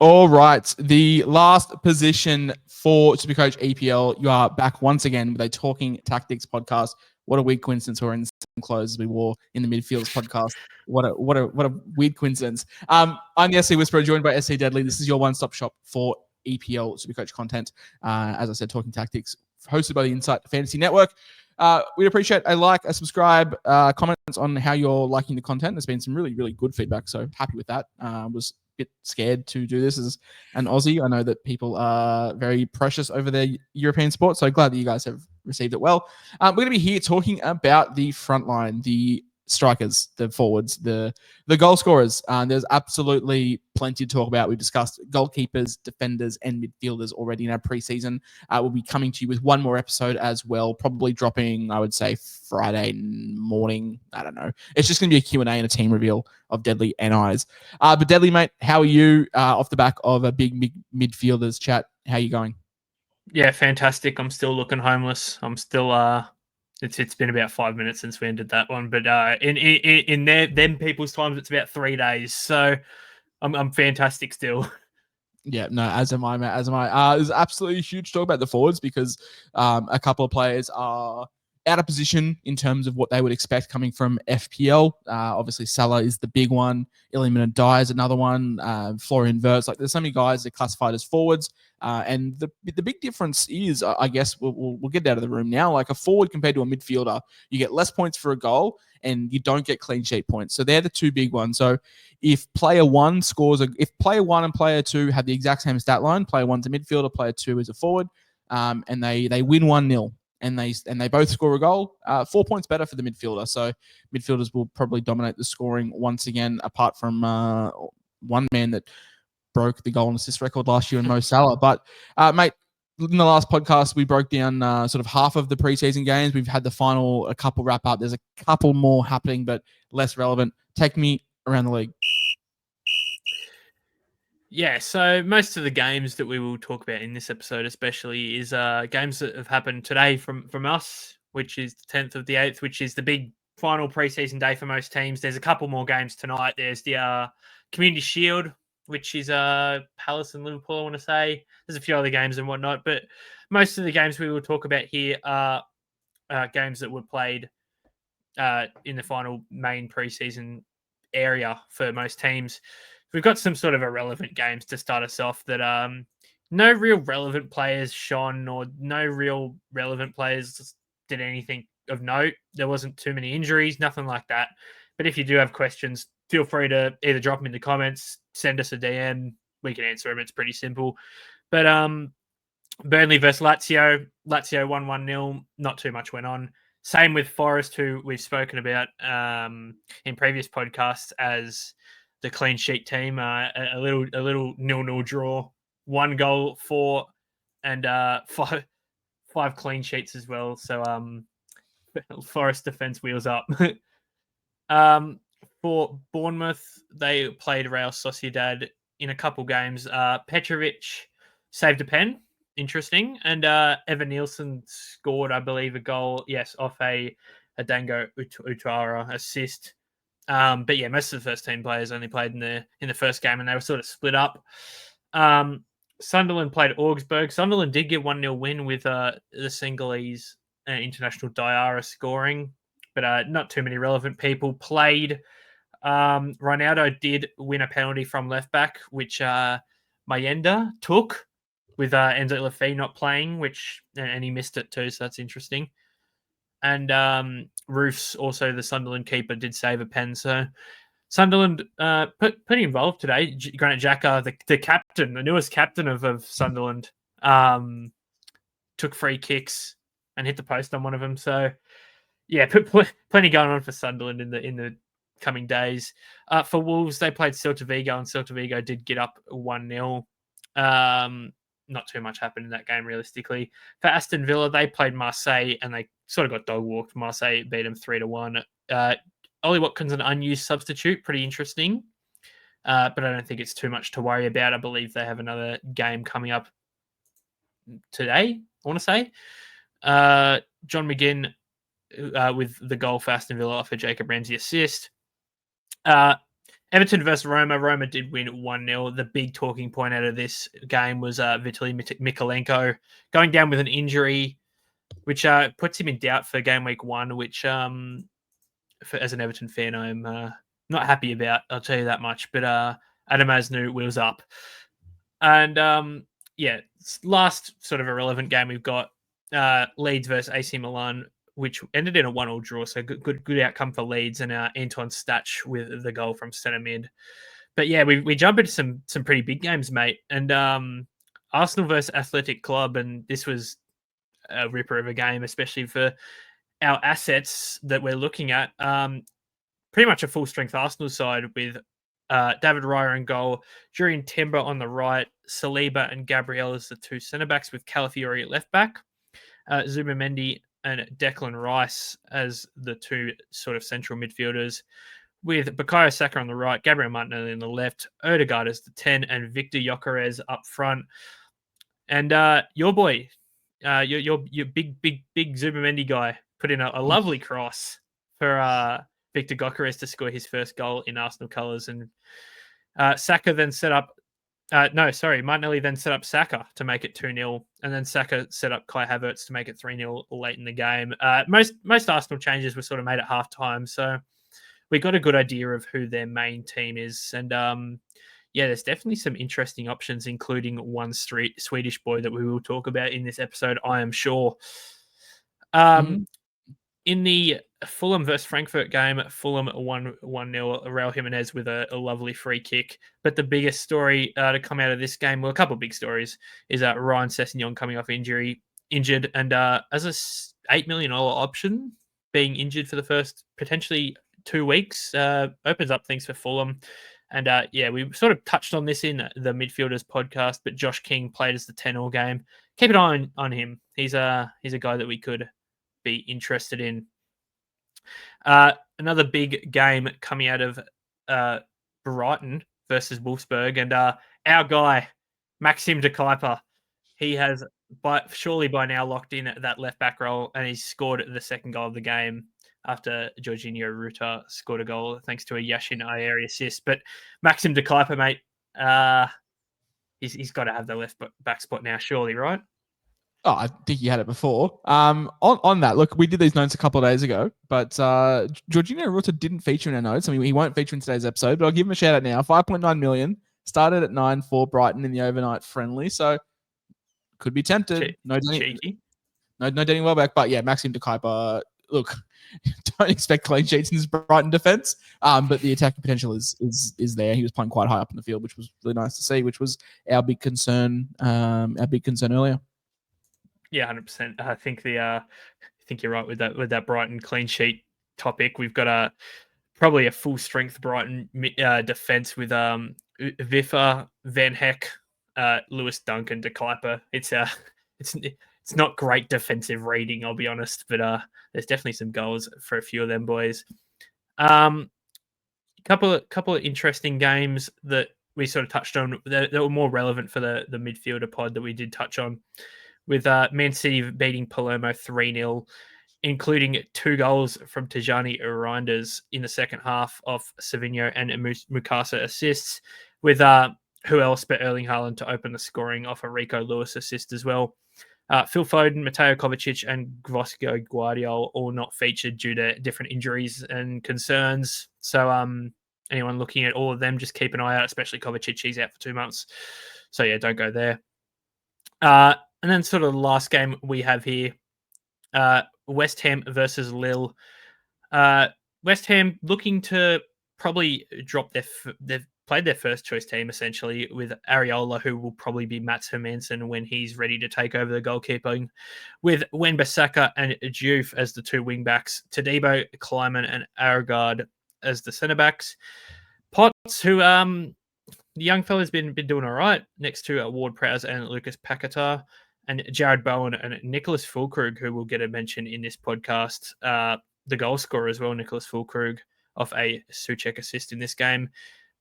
All right. The last position for SuperCoach EPL. You are back once again with a Talking Tactics podcast. What a weird coincidence we're in the same clothes as we wore in the Midfields podcast. What a weird coincidence. I'm the SC Whisperer, joined by SC Deadly. This is your one-stop shop for EPL SuperCoach content. As I said, Talking Tactics, hosted by the Insight Fantasy Network. We'd appreciate a like, a subscribe, comments on how you're liking the content. There's been some really, really good feedback, so happy with that. Was bit scared to do this as an Aussie. I know that people are very precious over their European sport, so glad that you guys have received it well. We're going to be here talking about the front line, the strikers, the forwards, the goal scorers. There's absolutely plenty to talk about. We've discussed goalkeepers, defenders, and midfielders already in our preseason. We'll be coming to you with one more episode as well, probably dropping, I would say, Friday morning. I don't know. It's just going to be a Q&A and a team reveal of Deadly and Eyes. But Deadly, mate, how are you off the back of a big midfielders chat? How are you going? Yeah, fantastic. I'm still looking homeless. I'm still it's been about 5 minutes since we ended that one, but in them people's times it's about 3 days. So I'm fantastic still. Yeah, no, as am I, mate. As am I. There's absolutely huge talk about the forwards because a couple of players are out of position in terms of what they would expect coming from FPL. Obviously, Salah is the big one. Iliman Ndiaye is another one. Florian Wirtz. Like, there's so many guys that are classified as forwards. And the big difference is, I guess, we'll get it out of the room now. Like, a forward compared to a midfielder, you get less points for a goal and you don't get clean sheet points. So they're the two big ones. So if player one if player one and player two have the exact same stat line, player one's a midfielder, player two is a forward, and they win 1-0 and they both score a goal, 4 points better for the midfielder. So midfielders will probably dominate the scoring once again, apart from one man that broke the goal and assist record last year in Mo Salah. But mate, in the last podcast, we broke down sort of half of the preseason games. We've had the final, a couple wrap up. There's a couple more happening, but less relevant. Take me around the league. Yeah, so most of the games that we will talk about in this episode especially is games that have happened today from us, which is the 10th of the 8th, which is the big final preseason day for most teams. There's a couple more games tonight. There's the Community Shield, which is Palace and Liverpool, I want to say. There's a few other games and whatnot, but most of the games we will talk about here are games that were played in the final main preseason area for most teams. We've got some sort of irrelevant games to start us off that no real relevant players shone or no real relevant players did anything of note. There wasn't too many injuries, nothing like that. But if you do have questions, feel free to either drop them in the comments, send us a DM. We can answer them. It's pretty simple. But Burnley versus Lazio. Lazio won 1-0. Not too much went on. Same with Forest, who we've spoken about in previous podcasts as the clean sheet team. A little 0-0 draw, 1 goal, 4 and 5 clean sheets as well. So Forest defense wheels up. For Bournemouth, they played Real Sociedad in a couple games. Petrovic saved a pen. Interesting. And Evan Nielsen scored, I believe, a goal, yes, off a Dango Utara assist. But yeah, most of the first team players only played in the first game, and they were sort of split up. Sunderland played Augsburg. Sunderland did get 1-0 win with the Senegalese international Diarra scoring, but not too many relevant people played. Ronaldo did win a penalty from left back, which Mayenda took, with Enzo Lafay not playing, and he missed it too, so that's interesting. And Roofs, also the Sunderland keeper, did save a pen. So Sunderland pretty involved today. Granit Xhaka, the captain, the newest captain of Sunderland, took free kicks and hit the post on one of them. So yeah, plenty going on for Sunderland in the coming days. For Wolves, they played Celta Vigo, and Celta Vigo did get up 1-0. Not too much happened in that game, realistically. For Aston Villa, they played Marseille, and they sort of got dog walked. Marseille beat them 3-1. Ollie Watkins, an unused substitute, pretty interesting. But I don't think it's too much to worry about. I believe they have another game coming up today, I want to say. John McGinn with the goal for Aston Villa off a Jacob Ramsey assist. Everton versus Roma. Roma did win 1-0. The big talking point out of this game was Vitaly Mikolenko going down with an injury, which puts him in doubt for game week 1, which as an Everton fan, I'm not happy about. I'll tell you that much. But Adam Asnu wheels up. And last sort of irrelevant game we've got Leeds versus AC Milan, which ended in a 1-1 draw. So good outcome for Leeds, and Anton Stach with the goal from centre mid. But yeah, we jump into some pretty big games, mate. And Arsenal versus Athletic Club, and this was a ripper of a game, especially for our assets that we're looking at. Pretty much a full strength Arsenal side with David Raya in goal, Jurien Timber on the right, Saliba and Gabriel as the two centre backs, with Calafiori at left back, Zubimendi and Declan Rice as the two sort of central midfielders, with Bukayo Saka on the right, Gabriel Martinelli on the left, Odegaard as the 10, and Victor Gyökeres up front. And your boy, your big Zubimendi guy, put in a lovely cross for Victor Gyökeres to score his first goal in Arsenal colours. And Saka then set up Martinelli then set up Saka to make it 2-0, and then Saka set up Kai Havertz to make it 3-0 late in the game. Most Arsenal changes were sort of made at halftime, so we got a good idea of who their main team is. And there's definitely some interesting options, including one Swedish boy that we will talk about in this episode, I am sure. In the Fulham versus Frankfurt game, Fulham 1-0, Raul Jimenez with a lovely free kick. But the biggest story to come out of this game, well, a couple of big stories, is Ryan Sessegnon coming off injured, and as a $8 million option, being injured for the first potentially 2 weeks, opens up things for Fulham. And we sort of touched on this in the Midfielders podcast, but Josh King played as the 10-all game. Keep an eye on him. He's a guy that we could be interested in. Another big game coming out of Brighton versus Wolfsburg, and our guy Maxim de Kuyper, he has surely by now locked in that left back role, and he's scored the second goal of the game after Jorginho Ruta scored a goal thanks to a Yashin Ayeri assist. But Maxim de Kuyper, mate, he's got to have the left back spot now, surely, right? Oh, I think you had it before. On that, look, we did these notes a couple of days ago, but Jorginho Ruta didn't feature in our notes. I mean, he won't feature in today's episode, but I'll give him a shout out now. 5.9 million, started at 9 for Brighton in the overnight friendly, so could be tempted. Cheeky. No dating well back, but yeah, Maxim de Kuyper, look, don't expect clean sheets in this Brighton defense, but the attacking potential is there. He was playing quite high up in the field, which was really nice to see, which was our big concern earlier. Yeah, 100%. I think you're right with that Brighton clean sheet topic. We've got probably a full strength Brighton defense with Viffa, Van Heck, Lewis Duncan, de Kuyper. It's not great defensive reading, I'll be honest, but there's definitely some goals for a few of them boys. Couple of interesting games that we sort of touched on that were more relevant for the midfielder pod that we did touch on, with Man City beating Palermo 3-0, including 2 goals from Tijani Reinders in the second half off Savinho and Mukasa assists, with who else but Erling Haaland to open the scoring off a Rico Lewis assist as well. Phil Foden, Mateo Kovacic, and Vosco Guardiol all not featured due to different injuries and concerns. So anyone looking at all of them, just keep an eye out, especially Kovacic. He's out for 2 months. So yeah, don't go there. And then sort of the last game we have here, West Ham versus Lille. West Ham looking to probably drop they've played their first choice team essentially, with Areola, who will probably be Mats Hermansen when he's ready to take over the goalkeeping, with Wan-Bissaka and Diouf as the 2 wing backs, Todibo, Kleiman, and Aragard as the centre backs. Potts, who the young fella's been doing all right next to Ward Prowse and Lucas Paquetá, and Jared Bowen and Nicholas Füllkrug, who will get a mention in this podcast. The goal scorer as well, Nicholas Füllkrug, off a Souček assist in this game.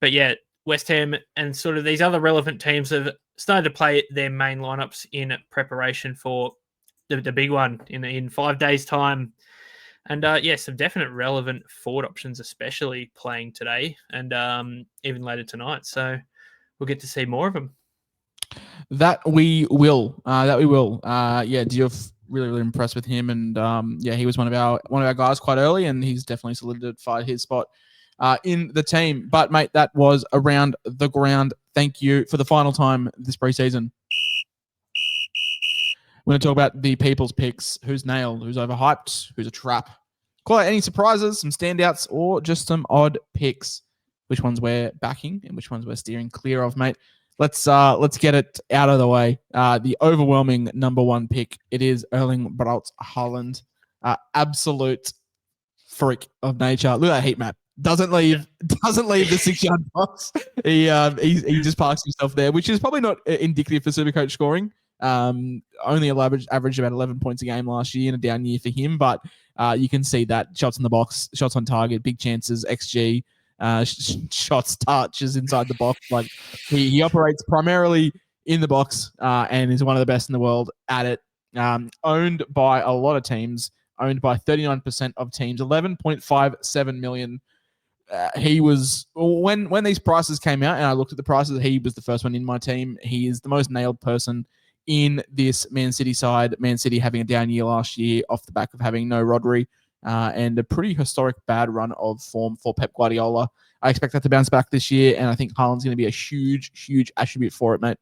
But yeah, West Ham and sort of these other relevant teams have started to play their main lineups in preparation for the big one in 5 days' time. And some definite relevant forward options, especially playing today and even later tonight. So we'll get to see more of them. That we will. Diouf really impressed with him, and he was one of our guys quite early, and he's definitely solidified his spot in the team. But mate, that was around the ground. Thank you for the final time this preseason. We're going to talk about the people's picks. Who's nailed? Who's overhyped? Who's a trap? Call out any surprises, some standouts, or just some odd picks. Which ones we're backing and which ones we're steering clear of, mate. Let's get it out of the way. The overwhelming number one pick. It is Erling Braut Haaland. Absolute freak of nature. Look at that heat map. Doesn't leave the 6-yard box. He just parks himself there, which is probably not indicative for SuperCoach scoring. Only averaged about 11 points a game last year in a down year for him, but you can see that shots in the box, shots on target, big chances, XG, shots, touches inside the box. Like he operates primarily in the box and is one of the best in the world at it. Owned by a lot of teams, owned by 39% of teams, 11.57 million. He was when these prices came out, and I looked at the prices. He was the first one in my team. He is the most nailed person in this Man City side. Man City having a down year last year off the back of having no Rodri and a pretty historic bad run of form for Pep Guardiola. I expect that to bounce back this year, and I think Haaland's going to be a huge, huge attribute for it, mate.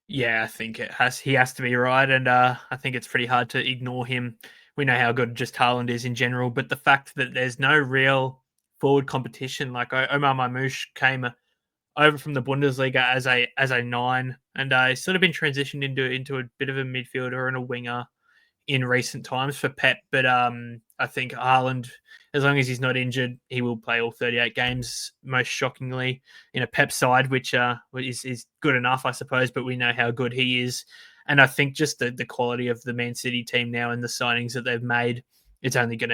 Yeah, I think he has to be right, and I think it's pretty hard to ignore him. We know how good just Haaland is in general, but the fact that there's no real forward competition, like Omar Mamouche came over from the Bundesliga as a 9, and he's sort of been transitioned into a bit of a midfielder and a winger in recent times for Pep. But I think Haaland, as long as he's not injured, he will play all 38 games, most shockingly, in a Pep side, which is good enough, I suppose, but we know how good he is. And I think just the quality of the Man City team now and the signings that they've made, it's only going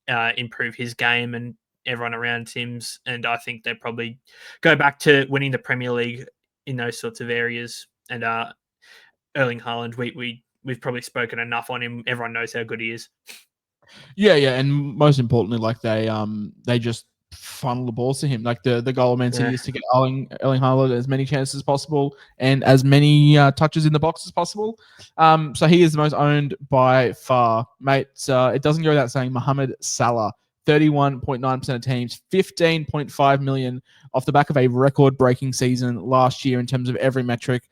to improve his game and everyone around him's. And I think they probably go back to winning the Premier League in those sorts of areas. And Erling Haaland, we've probably spoken enough on him. Everyone knows how good he is. Yeah, and most importantly, like they just funnel the balls to him. Like the goal of Man City is to get Erling Haaland as many chances as possible and as many touches in the box as possible. So he is the most owned by far, mate. It doesn't go without saying. Mohamed Salah, 31.9% of teams, 15.5 million off the back of a record-breaking season last year in terms of every metric.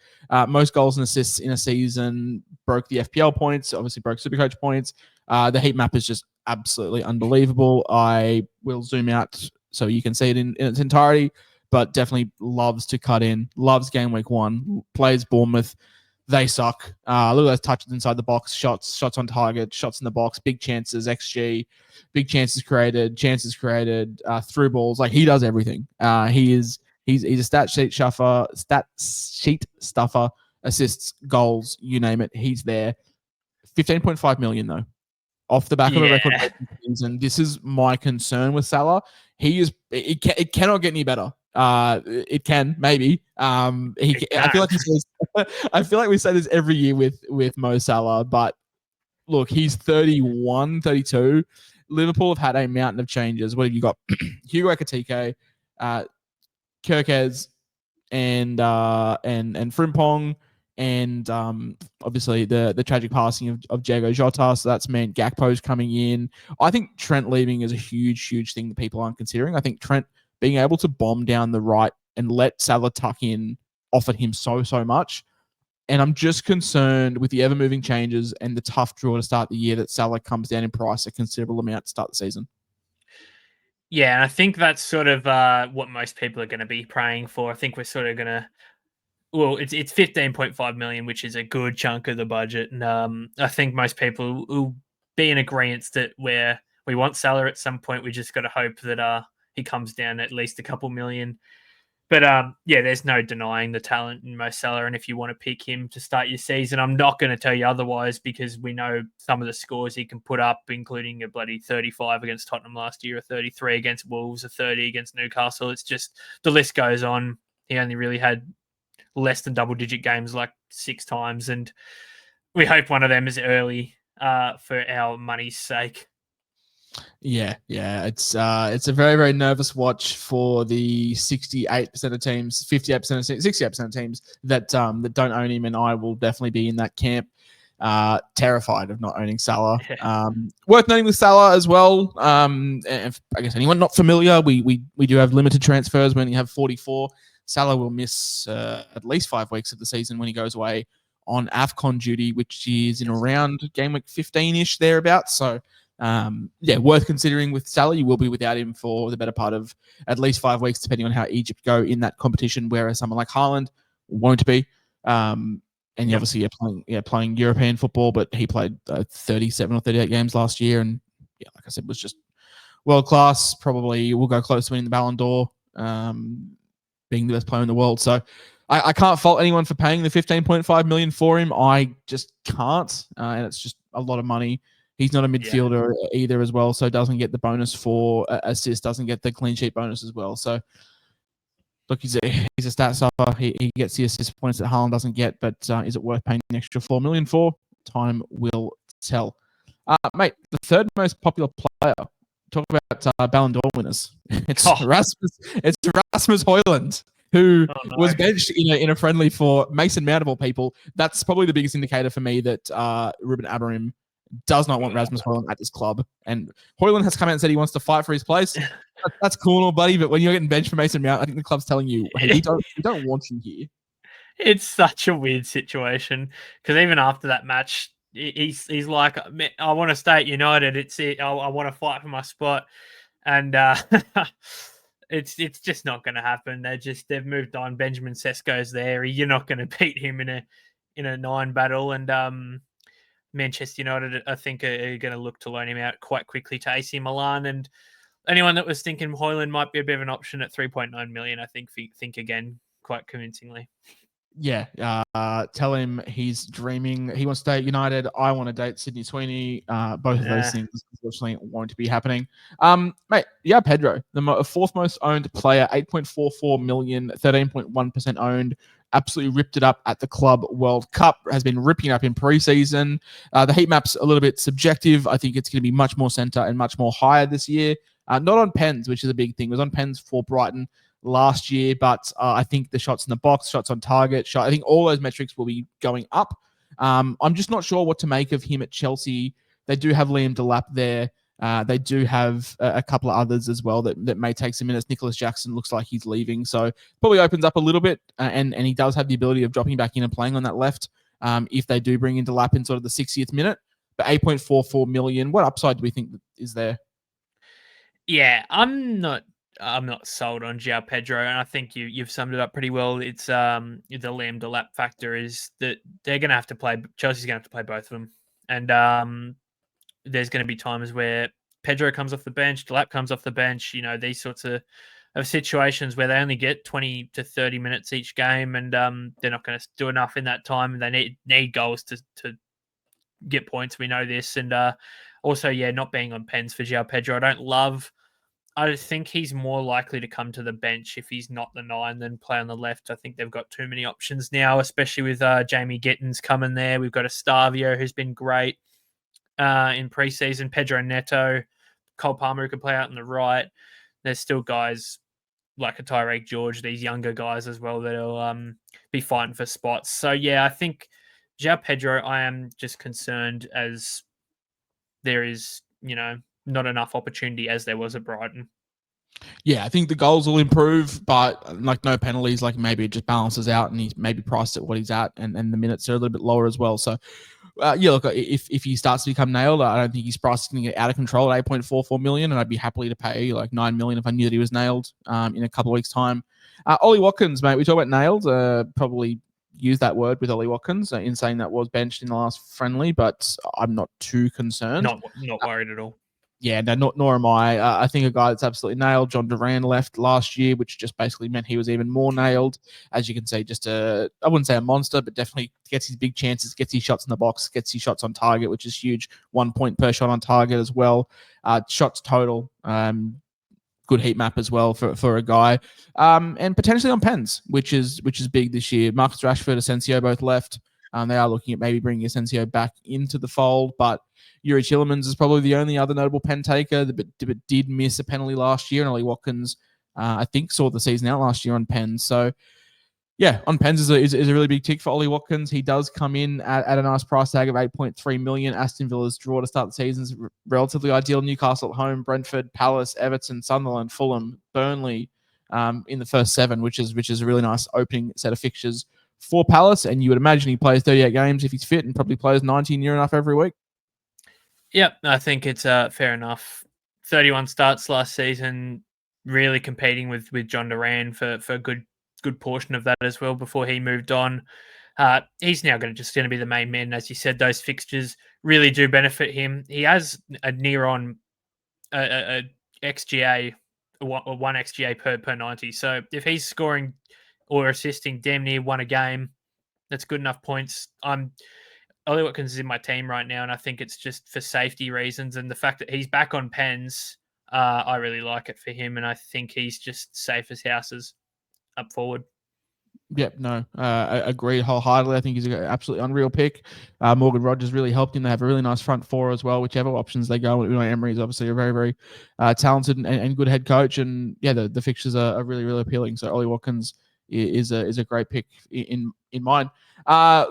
Most goals and assists in a season, broke the FPL points, obviously broke SuperCoach points. The heat map is just absolutely unbelievable. I will zoom out so you can see it in its entirety, but definitely loves to cut in, loves game week 1, plays Bournemouth. They suck. Look at those touches inside the box, shots on target, shots in the box, big chances, XG, big chances created, through balls. Like he does everything. He's a stat sheet stuffer, assists, goals, you name it. He's there. 15.5 million though. Off the back of a record season. This is my concern with Salah. It cannot get any better. It can maybe. I feel like we say this every year with Mo Salah, but look, he's 31, 32. Liverpool have had a mountain of changes. What have you got? Hugo Ekitike, Kirkez, and Frimpong, and obviously the tragic passing of Diego Jota. So that's meant Gakpo's coming in. I think Trent leaving is a huge, huge thing that people aren't considering. I think Trent being able to bomb down the right and let Salah tuck in offered him so much. And I'm just concerned with the ever-moving changes and the tough draw to start the year that Salah comes down in price a considerable amount to start the season. Yeah, and I think that's sort of what most people are going to be praying for. I think we're sort of going to, well, it's 15.5 million, which is a good chunk of the budget. And I think most people will be in agreement that we want Salah at some point. We just got to hope that he comes down at least a couple million. But there's no denying the talent in Mo Salah. And if you want to pick him to start your season, I'm not going to tell you otherwise because we know some of the scores he can put up, including a bloody 35 against Tottenham last year, a 33 against Wolves, a 30 against Newcastle. It's just the list goes on. He only really had less than double-digit games like 6 times. And we hope one of them is early for our money's sake. Yeah. It's a very, very nervous watch for the 68% of teams, 58% of teams, 68% of teams that don't own him, and I will definitely be in that camp. Terrified of not owning Salah. Yeah. Worth noting with Salah as well. And if, I guess anyone not familiar, we do have limited transfers when you have 44. Salah will miss at least 5 weeks of the season when he goes away on AFCON duty, which is in around game week 15-ish thereabouts. So worth considering with Salah. You will be without him for the better part of at least 5 weeks, depending on how Egypt go in that competition, whereas someone like Haaland won't be. And Yep. obviously playing European football, but he played 37 or 38 games last year, and like I said, was just world class. Probably will go close to winning the Ballon d'Or, being the best player in the world. So I can't fault anyone for paying the 15.5 million for him. I just can't, and it's just a lot of money. He's not a midfielder either as well, so doesn't get the bonus for assist, doesn't get the clean sheet bonus as well. So look, he's a stat stopper. He gets the assist points that Haaland doesn't get, but is it worth paying an extra 4 million for? Time will tell. Mate, the third most popular player. Talk about Ballon d'Or winners. It's Rasmus. It's Rasmus Højlund, who was benched in a friendly for Mason Mount of all people. That's probably the biggest indicator for me that Ruben Amorim does not want Rasmus Højlund at this club. And Højlund has come out and said he wants to fight for his place. That's cool and all, buddy, but when you're getting benched for Mason Mount, I think the club's telling you, hey, we don't want you here. It's such a weird situation because even after that match, he's like, I want to stay at United. I want to fight for my spot, and it's just not going to happen. They've moved on. Benjamin Sesko's there. You're not going to beat him in a 9 battle, and Manchester United, I think, are going to look to loan him out quite quickly to AC Milan. And anyone that was thinking Højlund might be a bit of an option at 3.9 million, I think again quite convincingly. Yeah, tell him he's dreaming. He wants to stay at United. I want to date Sydney Sweeney. Both of those things, unfortunately, won't be happening. Mate, Pedro, the fourth most owned player, 8.44 million, 13.1% owned. Absolutely ripped it up at the Club World Cup. Has been ripping up in preseason. The heat map's a little bit subjective. I think it's going to be much more center and much more higher this year. Not on pens, which is a big thing. It was on pens for Brighton last year, but I think the shots in the box, shots on target, I think all those metrics will be going up. I'm just not sure what to make of him at Chelsea. They do have Liam Delap there. They do have a couple of others as well that may take some minutes. Nicholas Jackson looks like he's leaving, so probably opens up a little bit, and he does have the ability of dropping back in and playing on that left if they do bring in Delap in sort of the 60th minute. But 8.44 million, what upside do we think is there? Yeah, I'm not sold on João Pedro, and I think you've summed it up pretty well. It's the Liam Delap factor is that they're going to have to play. Chelsea's going to have to play both of them, and there's going to be times where Pedro comes off the bench, Delap comes off the bench. These sorts of situations where they only get 20 to 30 minutes each game, and they're not going to do enough in that time, and they need goals to get points. We know this, and also, not being on pens for João Pedro, I think he's more likely to come to the bench if he's not the 9 than play on the left. I think they've got too many options now, especially with Jamie Gittins coming there. We've got Estavio, who's been great in preseason. Pedro Neto, Cole Palmer, who can play out on the right. There's still guys like a Tyreek George, these younger guys as well that'll be fighting for spots. So, I think João Pedro, I am just concerned as there is, not enough opportunity as there was at Brighton. Yeah, I think the goals will improve, but like no penalties, like maybe it just balances out and he's maybe priced at what he's at, and the minutes are a little bit lower as well. So, look, if he starts to become nailed, I don't think his price is going to get out of control at 8.44 million, and I'd be happily to pay like 9 million if I knew that he was nailed in a couple of weeks' time. Ollie Watkins, mate, we talk about nailed, probably use that word with Ollie Watkins in saying that was benched in the last friendly, but I'm not too concerned. Not worried at all. Yeah, no, nor am I. I think a guy that's absolutely nailed, John Duran, left last year, which just basically meant he was even more nailed. As you can see, just I wouldn't say a monster, but definitely gets his big chances, gets his shots in the box, gets his shots on target, which is huge. 1 point per shot on target as well. Shots total, good heat map as well for a guy. And potentially on pens, which is big this year. Marcus Rashford, Asensio both left. They are looking at maybe bringing Asensio back into the fold, but Yuri Tillemans is probably the only other notable pen taker, but did miss a penalty last year, and Ollie Watkins, I think, saw the season out last year on pens. So, yeah, on pens is a really big tick for Ollie Watkins. He does come in at a nice price tag of 8.3 million. Aston Villa's draw to start the season is relatively ideal. Newcastle at home, Brentford, Palace, Everton, Sunderland, Fulham, Burnley in the first 7, which is a really nice opening set of fixtures for Palace. And you would imagine he plays 38 games if he's fit, and probably plays 90 near enough every week. Yep, I think it's fair enough. 31 starts last season, really competing with John Duran for a good portion of that as well before he moved on. He's now going to be the main man. As you said, those fixtures really do benefit him. He has a near on a XGA, one XGA per 90. So if he's scoring or assisting damn near one a game, that's good enough points. Ollie Watkins is in my team right now, and I think it's just for safety reasons and the fact that he's back on pens. I really like it for him, and I think he's just safe as houses up forward. Yep, no, I agree wholeheartedly. I think he's an absolutely unreal pick. Morgan Rogers really helped him. They have a really nice front four as well, whichever options they go. Emery is obviously a very, very talented and good head coach. And yeah, the fixtures are really, really appealing. So Ollie Watkins is a great pick in mine.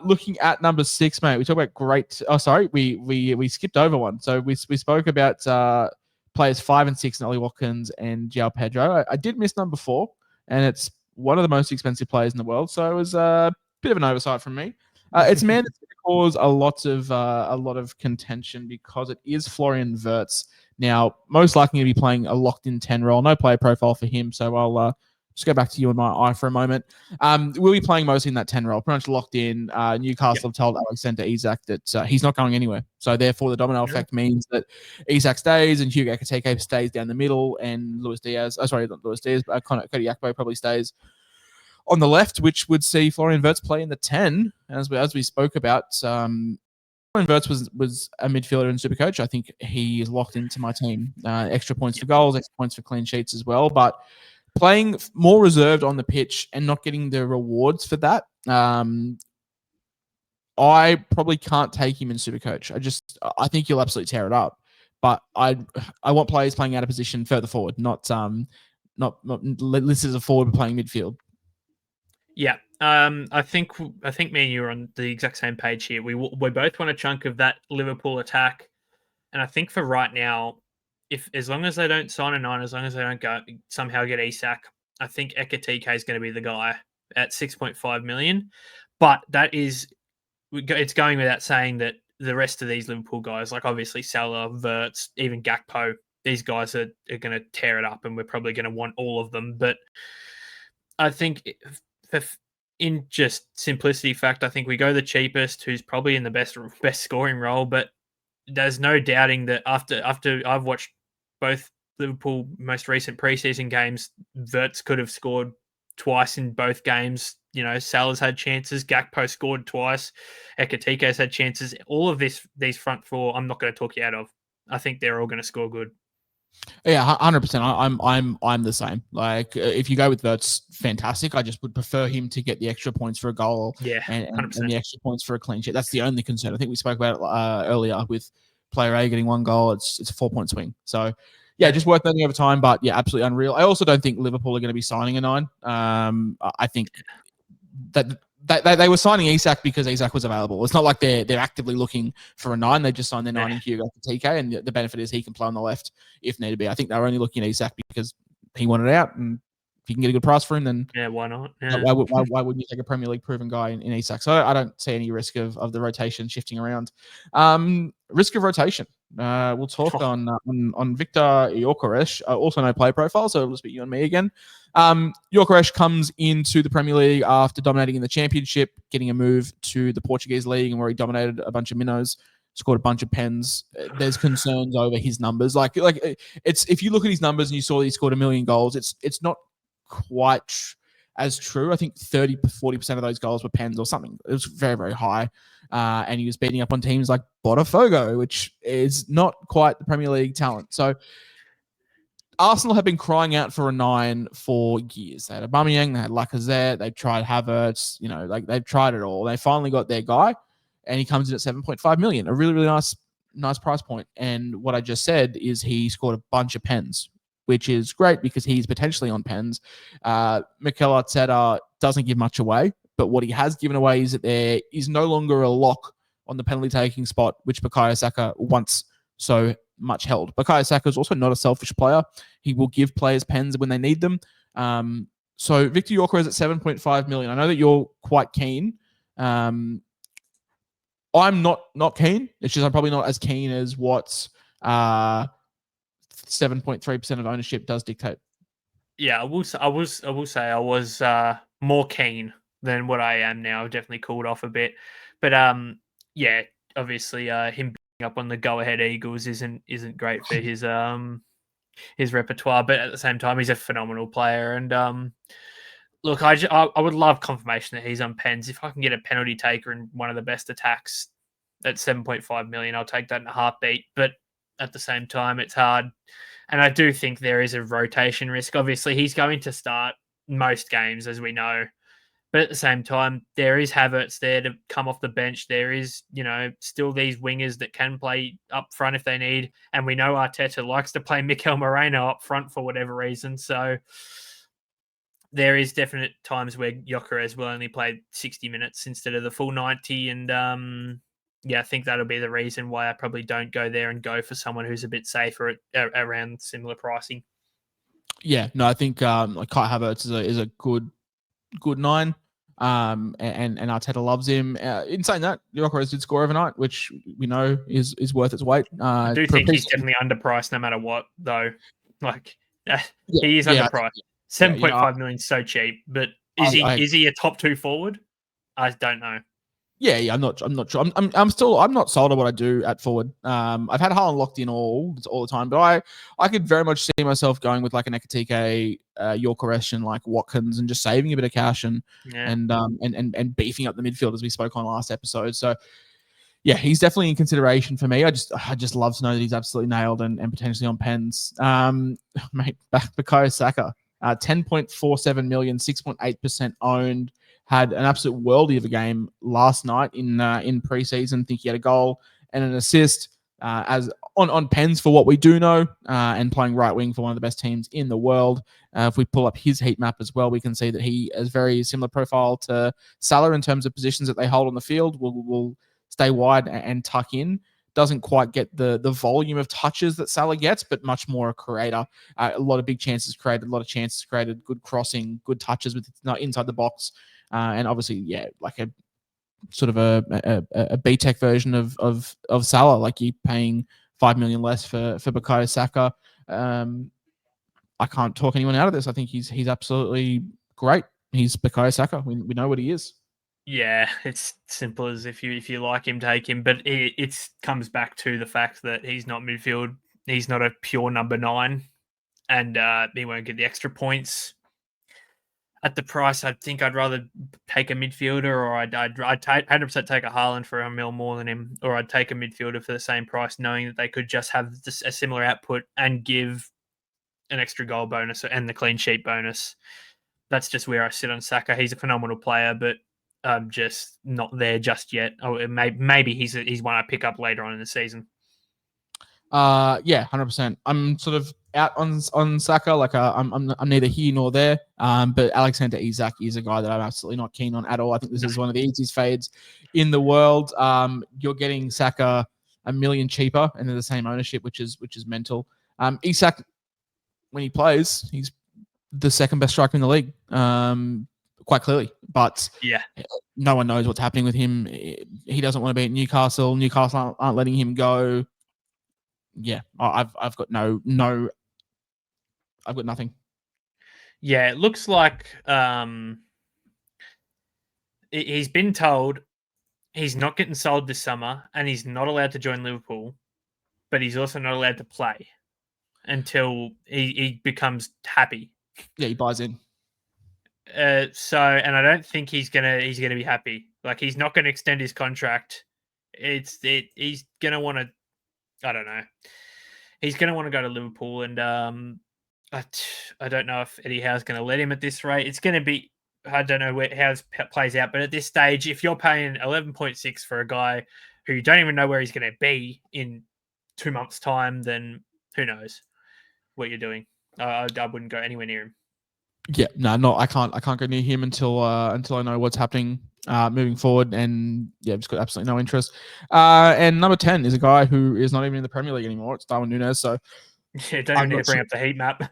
Looking at number 6, mate, we talk about great. Oh, sorry, we skipped over one. So we spoke about players 5 and 6, and Ollie Watkins and João Pedro. I did miss number 4, and it's one of the most expensive players in the world. So it was a bit of an oversight from me. It's a man that's going to cause a lot of contention because it is Florian Wirtz. Now, most likely to be playing a locked-in 10 role. No player profile for him, so I'll just go back to you and my eye for a moment. We'll be playing mostly in that 10 role, pretty much locked in. Newcastle have told Alexander Isak that he's not going anywhere. So therefore, the domino effect means that Isak stays and Hugo Ekitike stays down the middle, and Cody Gakpo probably stays on the left, which would see Florian Wirtz play in the 10, as we spoke about. Florian Wirtz was a midfielder in SuperCoach. I think he is locked into my team. Extra points for goals, extra points for clean sheets as well, but playing more reserved on the pitch and not getting the rewards for that, I probably can't take him in SuperCoach. I think he'll absolutely tear it up. But I want players playing out of position further forward, not listed as a forward but playing midfield. Yeah, I think me and you are on the exact same page here. We both want a chunk of that Liverpool attack, and I think for right now, as long as they don't sign a 9, as long as they don't somehow get Isak, I think Ekitike is going to be the guy at 6.5 million. But it's going without saying that the rest of these Liverpool guys, like obviously Salah, Wirtz, even Gakpo, these guys are going to tear it up, and we're probably going to want all of them. But I think in just simplicity fact, I think we go the cheapest, who's probably in the best scoring role. But there's no doubting that after I've watched both Liverpool most recent preseason games, Wirtz could have scored twice in both games. Salah's had chances, Gakpo scored twice, Ekitike's had chances. All of these front four, I'm not going to talk you out of. I think they're all going to score good. Yeah, 100%. I'm the same. Like, if you go with Wirtz, fantastic. I just would prefer him to get the extra points for a goal, and the extra points for a clean sheet. That's the only concern. I think we spoke about it earlier with player A getting 1 goal. It's a 4-point swing. So yeah, just worth noting over time. But yeah, absolutely unreal. I also don't think Liverpool are going to be signing a 9. I think that they were signing Isak because Isak was available. It's not like they're actively looking for a 9. They just signed their 9 in Hugo Ekitike, and the benefit is he can play on the left if need be. I think they were only looking at Isak because he wanted out, and if you can get a good price for him, then why not? Yeah. Why wouldn't you take a Premier League proven guy in Isak? So I don't see any risk of the rotation shifting around. Risk of rotation. We'll talk on Victor Gyökeres. Also no play profile, so it'll just be you and me again. Gyökeres comes into the Premier League after dominating in the Championship, getting a move to the Portuguese League, and where he dominated a bunch of minnows, scored a bunch of pens. There's concerns over his numbers. Like it's, if you look at his numbers and you saw that he scored 1 million goals, it's not quite as true. I think 30-40% of those goals were pens or something. It was very, very high. And he was beating up on teams like Botafogo, which is not quite the Premier League talent. So Arsenal have been crying out for a 9 for years. They had Aubameyang, they had Lacazette, they tried Havertz, like they've tried it all. They finally got their guy, and he comes in at 7.5 million, a really, really nice price point. And what I just said is he scored a bunch of pens, which is great because he's potentially on pens. Mikel Arteta doesn't give much away, but what he has given away is that there is no longer a lock on the penalty taking spot, which Bukayo Saka once so much held. Bukayo Saka is also not a selfish player. He will give players pens when they need them. So Victor Gyökeres at 7.5 million. I know that you're quite keen. I'm not keen. It's just I'm probably not as keen as what 7.3% of ownership does dictate. Yeah, I will say I was more keen than what I am now. I've definitely cooled off a bit, but yeah, obviously him being up on the go ahead Eagles isn't great for his repertoire, but at the same time he's a phenomenal player. And look, I would love confirmation that he's on pens. If I can get a penalty taker in one of the best attacks at 7.5 million, I'll take that in a heartbeat. But at the same time, it's hard. And I do think there is a rotation risk. Obviously, he's going to start most games, as we know. But at the same time, there is Havertz there to come off the bench. There is, still these wingers that can play up front if they need. And we know Arteta likes to play Mikel Moreno up front for whatever reason. So there is definite times where Gyökeres will only play 60 minutes instead of the full 90. And yeah, I think that'll be the reason why I probably don't go there and go for someone who's a bit safer at around similar pricing. Yeah, no, I think like Kai Havertz is a good 9. And Arteta loves him. In saying that, Gyökeres did score overnight, which we know is worth its weight. I do think he's definitely underpriced no matter what, though. Like he is underpriced. 7.5 million is so cheap, but is he a top 2 forward? I don't know. Yeah, I'm not sure. I'm not sold on what I do at forward. I've had Haaland locked in all the time, but I could very much see myself going with like an Ekatike, Gyökeres, and like Watkins, and just saving a bit of cash and beefing up the midfield as we spoke on last episode. So yeah, he's definitely in consideration for me. I just love to know that he's absolutely nailed and potentially on pens. Mate, Bukayo Saka, 10.47 million, 6.8% owned. Had an absolute worldie of a game last night in preseason. I think he had a goal and an assist as on pens for what we do know, and playing right wing for one of the best teams in the world. If we pull up his heat map as well, we can see that he has very similar profile to Salah in terms of positions that they hold on the field. Will stay wide and tuck in. Doesn't quite get the volume of touches that Salah gets, but much more a creator. A lot of big chances created, a lot of chances created, good crossing, good touches with inside the box. And obviously, yeah, like a sort of a B-Tech version of Salah, like you paying 5 million less for Bukayo Saka. I can't talk anyone out of this. I think he's absolutely great. He's Bukayo Saka. We know what he is. Yeah, it's simple as if you like him, take him. But it comes back to the fact that he's not midfield. He's not a pure number 9, and he won't get the extra points. At the price, I think I'd rather take a midfielder, or I'd 100% take a Haaland for a mil more than him, or I'd take a midfielder for the same price, knowing that they could just have a similar output and give an extra goal bonus and the clean sheet bonus. That's just where I sit on Saka. He's a phenomenal player, but I'm just not there just yet. Oh, maybe he's one I pick up later on in the season. Yeah, 100%. I'm sort of out on Saka. Like I'm neither here nor there. But Alexander Isak is a guy that I'm absolutely not keen on at all. I think this is one of the easiest fades in the world. You're getting Saka $1 million cheaper and they're the same ownership, which is mental. Isak, when he plays, he's the second best striker in the league. Quite clearly, but yeah, no one knows what's happening with him. He doesn't want to be at Newcastle. Newcastle aren't letting him go. Yeah, I've got I've got nothing. Yeah, it looks like he's been told he's not getting sold this summer, and he's not allowed to join Liverpool, but he's also not allowed to play until he becomes happy. Yeah, he buys in. And I don't think he's gonna be happy. Like, he's not gonna extend his contract. He's gonna want to. I don't know. He's gonna want to go to Liverpool, and I don't know if Eddie Howe's going to let him at this rate. It's going to be, I don't know how this plays out, but at this stage, if you're paying 11.6 for a guy who you don't even know where he's going to be in 2 months' time, then who knows what you're doing. I wouldn't go anywhere near him. Yeah, no, I can't go near him until I know what's happening moving forward, and yeah, just got absolutely no interest. And number 10 is a guy who is not even in the Premier League anymore. It's Darwin Núñez. So yeah, don't even need to bring up the heat map.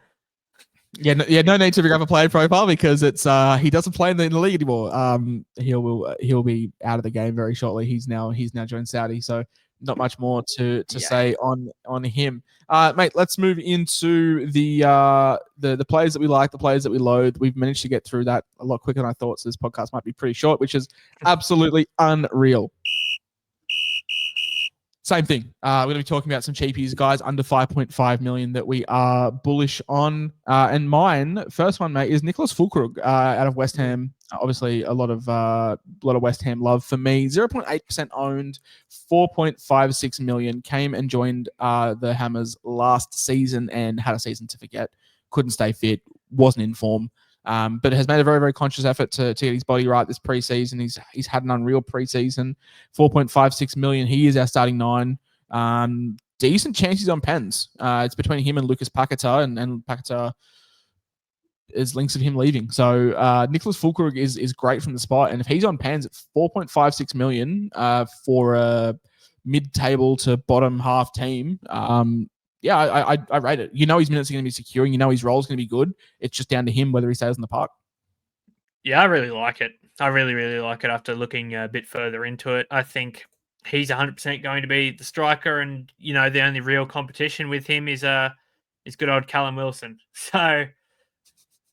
Yeah, no need to bring up a player profile because it's he doesn't play in the league anymore. He'll be out of the game very shortly. He's now joined Saudi, so not much more to say on him. Mate, let's move into the players that we like, the players that we loathe. We've managed to get through that a lot quicker than I thought, so this podcast might be pretty short, which is absolutely unreal. Same thing. We're going to be talking about some cheapies, guys under 5.5 million that we are bullish on. And mine, first one, mate, is Nicholas Füllkrug out of West Ham. Obviously, a lot of West Ham love for me. 0.8% owned, 4.56 million. Came and joined the Hammers last season and had a season to forget. Couldn't stay fit. Wasn't in form. But has made a very, very conscious effort to get his body right this preseason. He's had an unreal preseason. 4.56 million. He is our starting 9. Decent chances on pens. It's between him and Lucas Paquetá, and Paquetá is links of him leaving. So Nicholas Füllkrug is great from the spot, and if he's on pens at 4.56 million for a mid-table to bottom half team, yeah, I rate it. You know his minutes are going to be securing. You know his role is going to be good. It's just down to him whether he stays in the park. Yeah, I really like it. I really, really like it after looking a bit further into it. I think he's 100% going to be the striker, and, you know, the only real competition with him is good old Callum Wilson. So,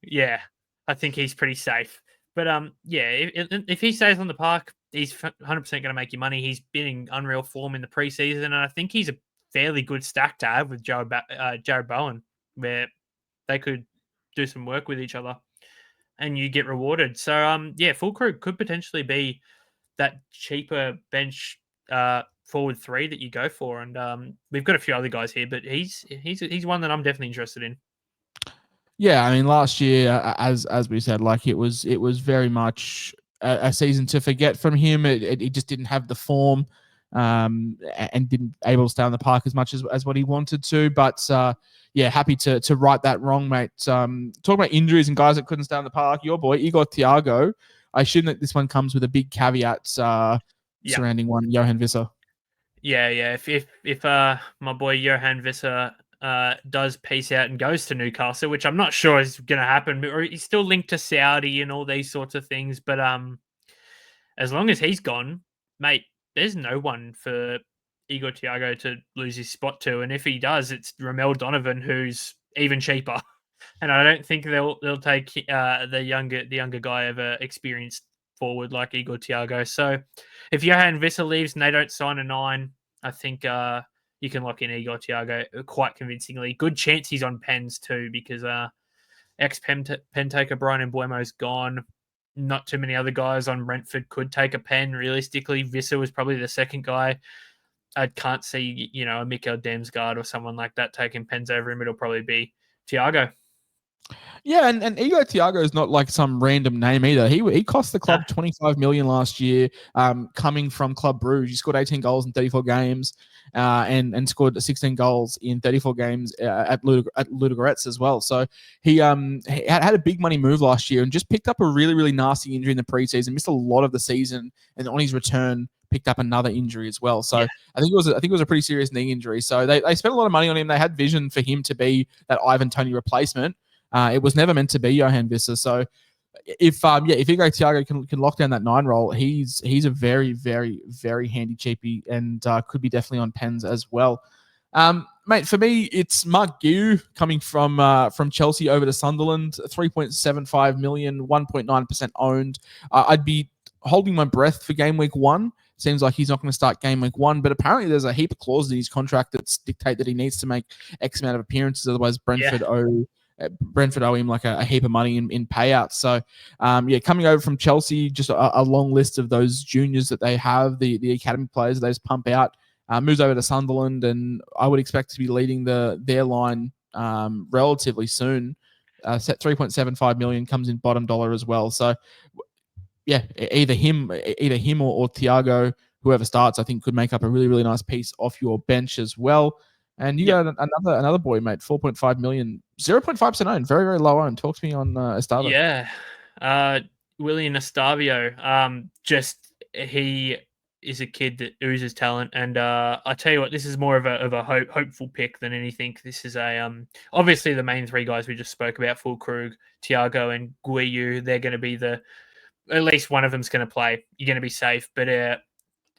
yeah, I think he's pretty safe. But, yeah, if he stays on the park, he's 100% going to make you money. He's been in unreal form in the preseason, and I think he's a fairly good stack to have with Jared Bowen, where they could do some work with each other and you get rewarded. So, yeah, Füllkrug could potentially be that cheaper bench forward 3 that you go for. And we've got a few other guys here, but he's one that I'm definitely interested in. Yeah, I mean, last year, as we said, like it was very much a season to forget from him. It just didn't have the form, and didn't able to stay on the park as much as what he wanted to. But yeah, happy to right that wrong, mate. Talking about injuries and guys that couldn't stay on the park, your boy Igor Thiago. I assume that this one comes with a big caveat surrounding one Johan Visser. Yeah. If my boy Johan Visser does peace out and goes to Newcastle, which I'm not sure is going to happen, or he's still linked to Saudi and all these sorts of things. But as long as he's gone, mate, there's no one for Igor Thiago to lose his spot to. And if he does, it's Ramel Donovan, who's even cheaper. And I don't think they'll take the younger guy of a experienced forward like Igor Thiago. So if Johan Visser leaves and they don't sign a 9, I think you can lock in Igor Thiago quite convincingly. Good chance he's on pens too, because ex-pen taker Brian Mbeumo's gone. Not too many other guys on Brentford could take a pen. Realistically, Visser was probably the second guy. I can't see, you know, a Mikkel Damsgaard or someone like that taking pens over him. It'll probably be Thiago. Yeah, and Igor Thiago is not like some random name either. He cost the club 25 million last year, coming from Club Brugge. He scored 18 goals in 34 games, and scored 16 goals in 34 games at Ludogorets as well. So he had a big money move last year and just picked up a really, really nasty injury in the preseason, missed a lot of the season, and on his return picked up another injury as well. So yeah. I think it was a pretty serious knee injury. So they spent a lot of money on him. They had vision for him to be that Ivan Toney replacement. It was never meant to be Johan Visser. So if Igor Thiago can lock down that 9 role, he's a very, very, very handy cheapie and could be definitely on pens as well. Mate, for me, it's Mark Guiu coming from Chelsea over to Sunderland, 3.75 million, 1.9% owned. I'd be holding my breath for game week 1. Seems like he's not going to start game week 1, but apparently there's a heap of clauses in his contract that dictate that he needs to make X amount of appearances. Otherwise, Brentford owe him like a heap of money in payouts. So, coming over from Chelsea, just a long list of those juniors that they have, the academy players that they just pump out. Moves over to Sunderland, and I would expect to be leading their line relatively soon. Set 3.75 million, comes in bottom dollar as well. So yeah, either him or Thiago, whoever starts, I think could make up a really, really nice piece off your bench as well. And you got another boy, mate, 4.5 million, 0.5% owned, very, very low owned. Talk to me on Estava. Yeah. William Estavio. He is a kid that oozes talent, and I tell you what, this is more of a hopeful pick than anything. This is a obviously the main three guys we just spoke about, Fulkrug, Thiago, and Guiyu. They're going to be at least one of them's going to play. You're going to be safe, but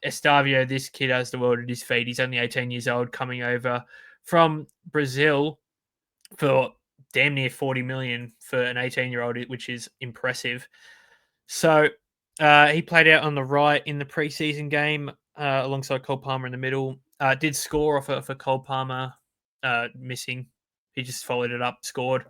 Estavio, this kid has the world at his feet. He's only 18 years old, coming over from Brazil for damn near 40 million for an 18-year-old, which is impressive. So he played out on the right in the preseason game alongside Cole Palmer in the middle. Did score off for Cole Palmer missing. He just followed it up, scored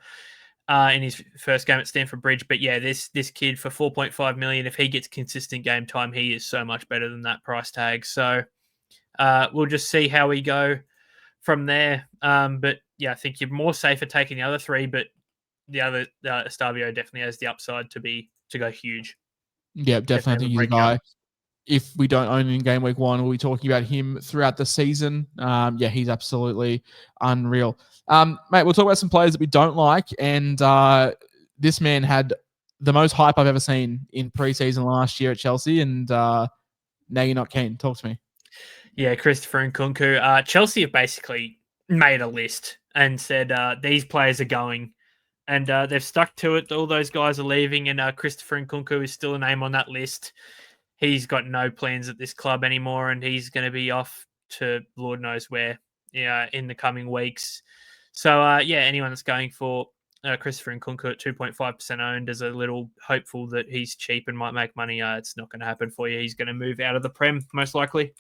in his first game at Stamford Bridge. But yeah, this kid for 4.5 million, if he gets consistent game time, he is so much better than that price tag. So we'll just see how we go from there. But yeah, I think you're more safer taking the other three, but the other Estavio definitely has the upside to go huge. Yeah, definitely. I think he's a guy. If we don't own him in game week 1, we'll be talking about him throughout the season. Yeah, he's absolutely unreal. Mate, we'll talk about some players that we don't like. And this man had the most hype I've ever seen in preseason last year at Chelsea. And now you're not keen. Talk to me. Yeah, Christopher Nkunku. Chelsea have basically made a list and said these players are going. And they've stuck to it. All those guys are leaving. And Christopher Nkunku is still a name on that list. He's got no plans at this club anymore, and he's going to be off to Lord knows where in the coming weeks. So, anyone that's going for Christopher Nkunku at 2.5% owned is a little hopeful that he's cheap and might make money. It's not going to happen for you. He's going to move out of the Prem, most likely.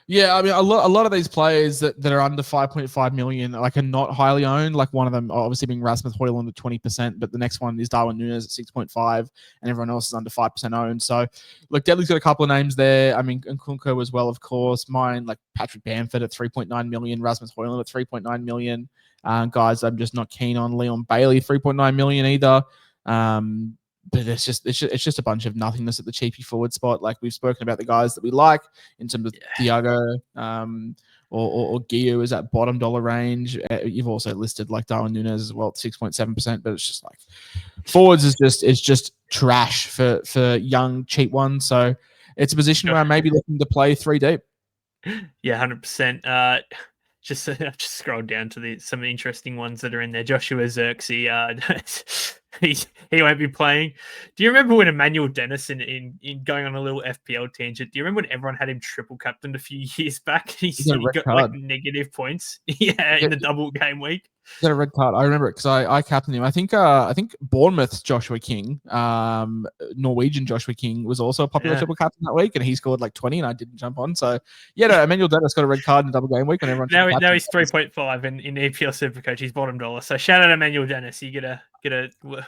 Yeah, I mean, a lot of these players that are under 5.5 million, like, are not highly owned. Like, one of them obviously being Rasmus Højlund at 20%, but the next one is Darwin Núñez at 6.5, and everyone else is under 5% owned. So, look, Deadly's got a couple of names there. I mean, Nkunku as well, of course. Mine, like Patrick Bamford at 3.9 million, Rasmus Højlund at 3.9 million. Guys, I'm just not keen on. Leon Bailey, 3.9 million either. But it's just a bunch of nothingness at the cheapy forward spot. Like, we've spoken about the guys that we like in terms of Thiago or Guiyu is at bottom dollar range. You've also listed like Darwin Núñez as well at 6.7%, but it's just like forwards is just trash for young cheap ones. So it's a position where I may be looking to play 3 deep. Yeah, 100%. I've just scrolled down to some interesting ones that are in there. Joshua Zirkzee, he won't be playing. Do you remember when Emmanuel Dennis in going on a little FPL tangent? Do you remember when everyone had him triple captained a few years back? He got like negative points. In the double game week. He got a red card. I remember it because I captained him. I think Bournemouth's Joshua King, Norwegian Joshua King, was also a popular triple captain that week, and he scored like 20, and I didn't jump on. So Emmanuel Dennis got a red card in a double game week when everyone. Now he's 3.5 in EPL SuperCoach. He's bottom dollar. So shout out Emmanuel Dennis. You get a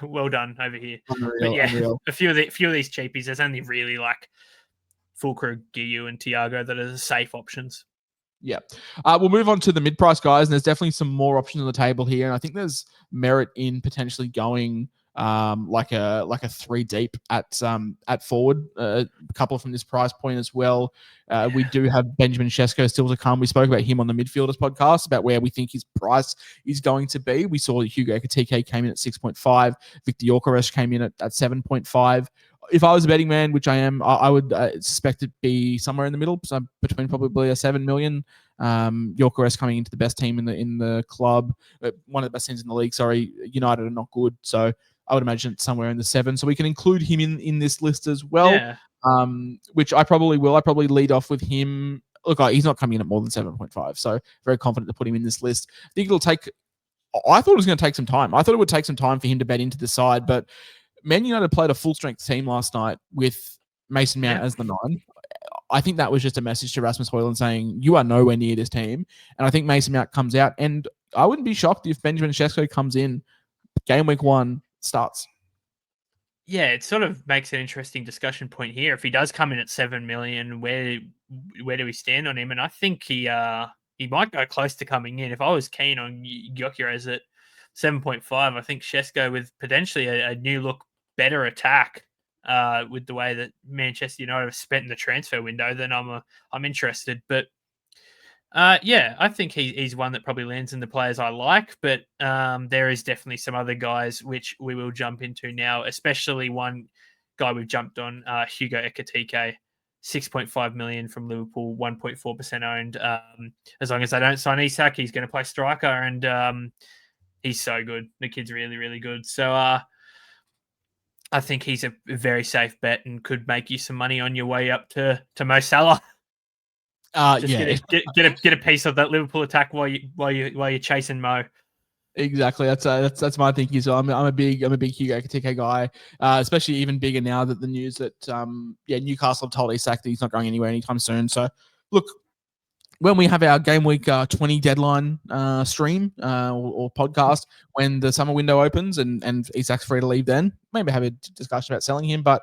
well done over here. Unreal. a few of these cheapies. There's only really like Fulkrug, Guiyu, and Thiago that are the safe options. Yeah. We'll move on to the mid-price guys, and there's definitely some more options on the table here. And I think there's merit in potentially going like a 3 deep at forward, a couple from this price point as well. We do have Benjamin Sesko still to come. We spoke about him on the Midfielders podcast about where we think his price is going to be. We saw that Hugo Ekitike came in at 6.5. Victor Gyökeres came in at 7.5. If I was a betting man, which I am, I would suspect it be somewhere in the middle, so between probably a 7 million. Gyökeres coming into the best team in the club, one of the best teams in the league. Sorry, United are not good, so I would imagine it's somewhere in the 7. So we can include him in this list as well. Yeah. Which I probably will. I probably lead off with him. Look, he's not coming in at more than 7.5, so very confident to put him in this list. I think it'll take. I thought it was going to take some time. I thought it would take some time for him to bet into the side, but Man United played a full-strength team last night with Mason Mount as the 9. I think that was just a message to Rasmus Højlund saying, you are nowhere near this team. And I think Mason Mount comes out. And I wouldn't be shocked if Benjamin Sesko comes in, game week 1 starts. Yeah, it sort of makes an interesting discussion point here. If he does come in at 7 million, where do we stand on him? And I think he he might go close to coming in. If I was keen on Gyökeres at 7.5, I think Šeško with potentially a new look, better attack with the way that Manchester United have spent in the transfer window, then I'm interested. But I think he's one that probably lands in the players I like, but there is definitely some other guys which we will jump into now, especially one guy we've jumped on, Hugo Ekitike, 6.5 million from Liverpool, 1.4% owned. As long as they don't sign Isak, he's going to play striker, and he's so good. The kid's really, really good. So I think he's a very safe bet and could make you some money on your way up to Mo Salah. Get a piece of that Liverpool attack while you're chasing Mo. Exactly. That's my thinking. So I'm a big Hugo Ekitike guy, especially even bigger now that the news that Newcastle have told Isak that he's not going anywhere anytime soon. So look, when we have our game week 20 deadline stream or podcast when the summer window opens and Isak's free to leave, then maybe have a discussion about selling him. But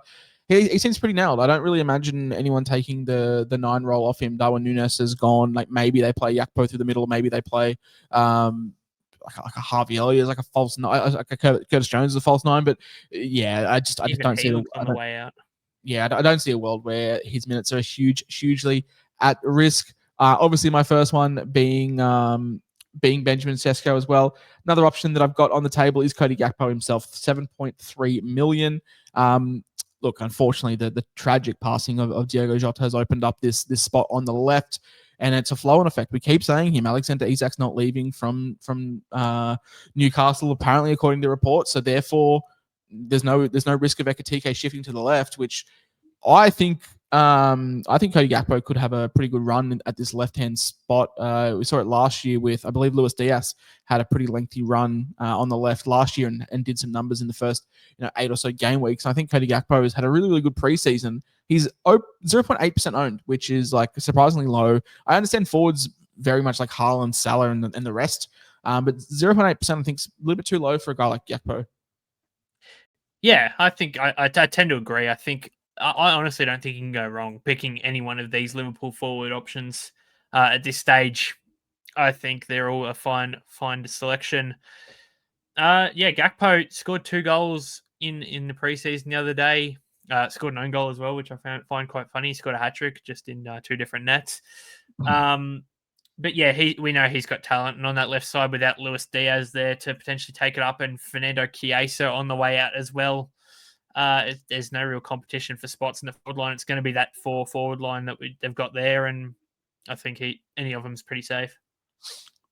he seems pretty nailed. I don't really imagine anyone taking the 9 role off him. Darwin Núñez is gone. Like maybe they play Yakpo through the middle. Maybe they play like a Harvey Elliott, like a false 9, like a Curtis Jones is a false 9. But yeah, I just don't see on the way out. Yeah, I don't see a world where his minutes are hugely at risk. Obviously, my first one being Benjamin Sesko as well. Another option that I've got on the table is Cody Gakpo himself, 7.3 million. Look, unfortunately, the tragic passing of Diogo Jota has opened up this spot on the left, and it's a flow-on effect. We keep saying him. Alexander Isak's not leaving from Newcastle, apparently, according to reports. So therefore, there's no risk of Ekitike shifting to the left, which I think Cody Gakpo could have a pretty good run at this left-hand spot. We saw it last year with, I believe, Luis Diaz had a pretty lengthy run on the left last year and did some numbers in the first 8 or so game weeks. I think Cody Gakpo has had a really, really good preseason. He's 0.8% owned, which is like surprisingly low. I understand forwards very much like Haaland, Salah, and the rest, but 0.8% I think is a little bit too low for a guy like Gakpo. Yeah, I think I tend to agree. I think I honestly don't think you can go wrong picking any one of these Liverpool forward options at this stage. I think they're all a fine selection. Gakpo scored 2 goals in the preseason the other day. Scored an own goal as well, which I find quite funny. He scored a hat-trick just in 2 different nets. But yeah, we know he's got talent. And on that left side, without Luis Diaz there to potentially take it up, and Fernando Chiesa on the way out as well, there's no real competition for spots in the forward line. It's going to be that 4 forward line that they've got there, and I think any of them is pretty safe.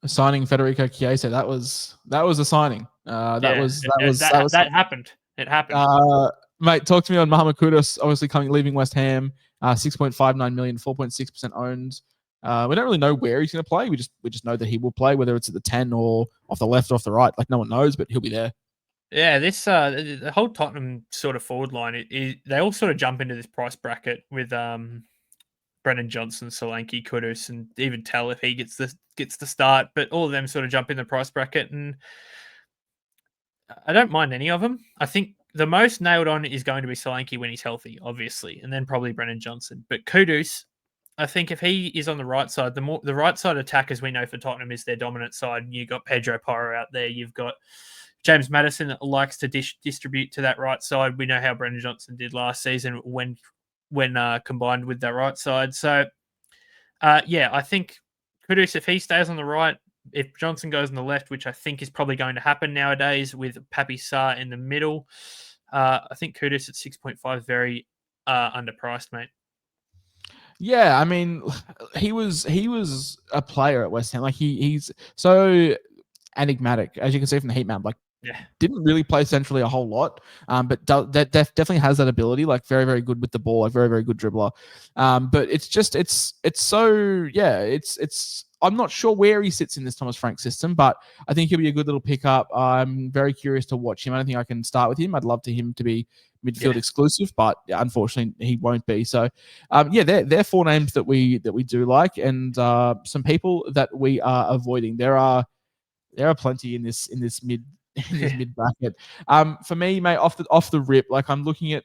Signing Federico Chiesa, that was a signing. That happened. It happened. Mate, talk to me on Mohamed Kudus, obviously leaving West Ham, 6.59 million, 4.6% owned. We don't really know where he's going to play. We just know that he will play, whether it's at the 10 or off the left or off the right. Like no one knows, but he'll be there. Yeah, this the whole Tottenham sort of forward line, they all sort of jump into this price bracket with Brennan Johnson, Solanke, Kudus, and even Tell if he gets the start. But all of them sort of jump in the price bracket, and I don't mind any of them. I think the most nailed on is going to be Solanke when he's healthy, obviously, and then probably Brennan Johnson. But Kudus, I think if he is on the right side, the right side attack, as we know for Tottenham, is their dominant side. You've got Pedro Porro out there. You've got James Maddison that likes to distribute to that right side. We know how Brendan Johnson did last season when combined with that right side. So, I think Kudus, if he stays on the right, if Johnson goes on the left, which I think is probably going to happen nowadays with Papi Sarr in the middle, I think Kudus at 6.5 very underpriced, mate. Yeah, I mean, he was a player at West Ham. Like he's so enigmatic, as you can see from the heat map. Like, didn't really play centrally a whole lot, but definitely has that ability. Like, very, very good with the ball. Like, very, very good dribbler. But it's I'm not sure where he sits in this Thomas Frank system, but I think he'll be a good little pickup. I'm very curious to watch him. I don't think I can start with him. I'd love him to be midfield exclusive, but unfortunately he won't be. So, they're 4 names that we do like, and some people that we are avoiding. There are plenty in this mid bracket. For me, mate, off the rip, like I'm looking at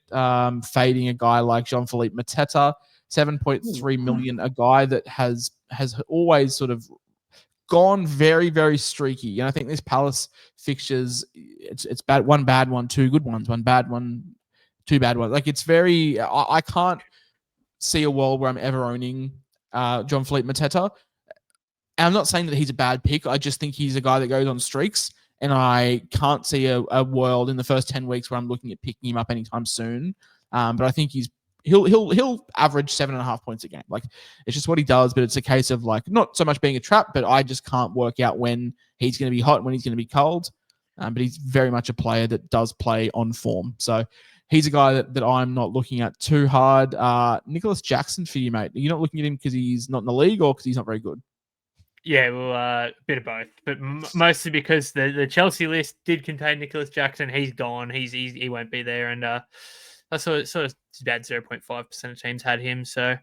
fading a guy like Jean-Philippe Mateta, 7.3 million, a guy that has always sort of gone very, very streaky. And I think this Palace fixtures, it's bad. One bad one, two good ones. One bad one, two bad ones. Like it's very. I can't see a world where I'm ever owning John Philippe Mateta. And I'm not saying that he's a bad pick. I just think he's a guy that goes on streaks, and I can't see a world in the first 10 weeks where I'm looking at picking him up anytime soon. But I think he'll average 7.5 points a game. Like it's just what he does. But it's a case of like not so much being a trap, but I just can't work out when he's going to be hot, when he's going to be cold. But he's very much a player that does play on form. So he's a guy that I'm not looking at too hard. Nicholas Jackson for you, mate. Are you not looking at him because he's not in the league or because he's not very good? Yeah, well, a bit of both, but mostly because the Chelsea list did contain Nicholas Jackson. He's gone. He won't be there, and I sort of about 0.5% of teams had him. So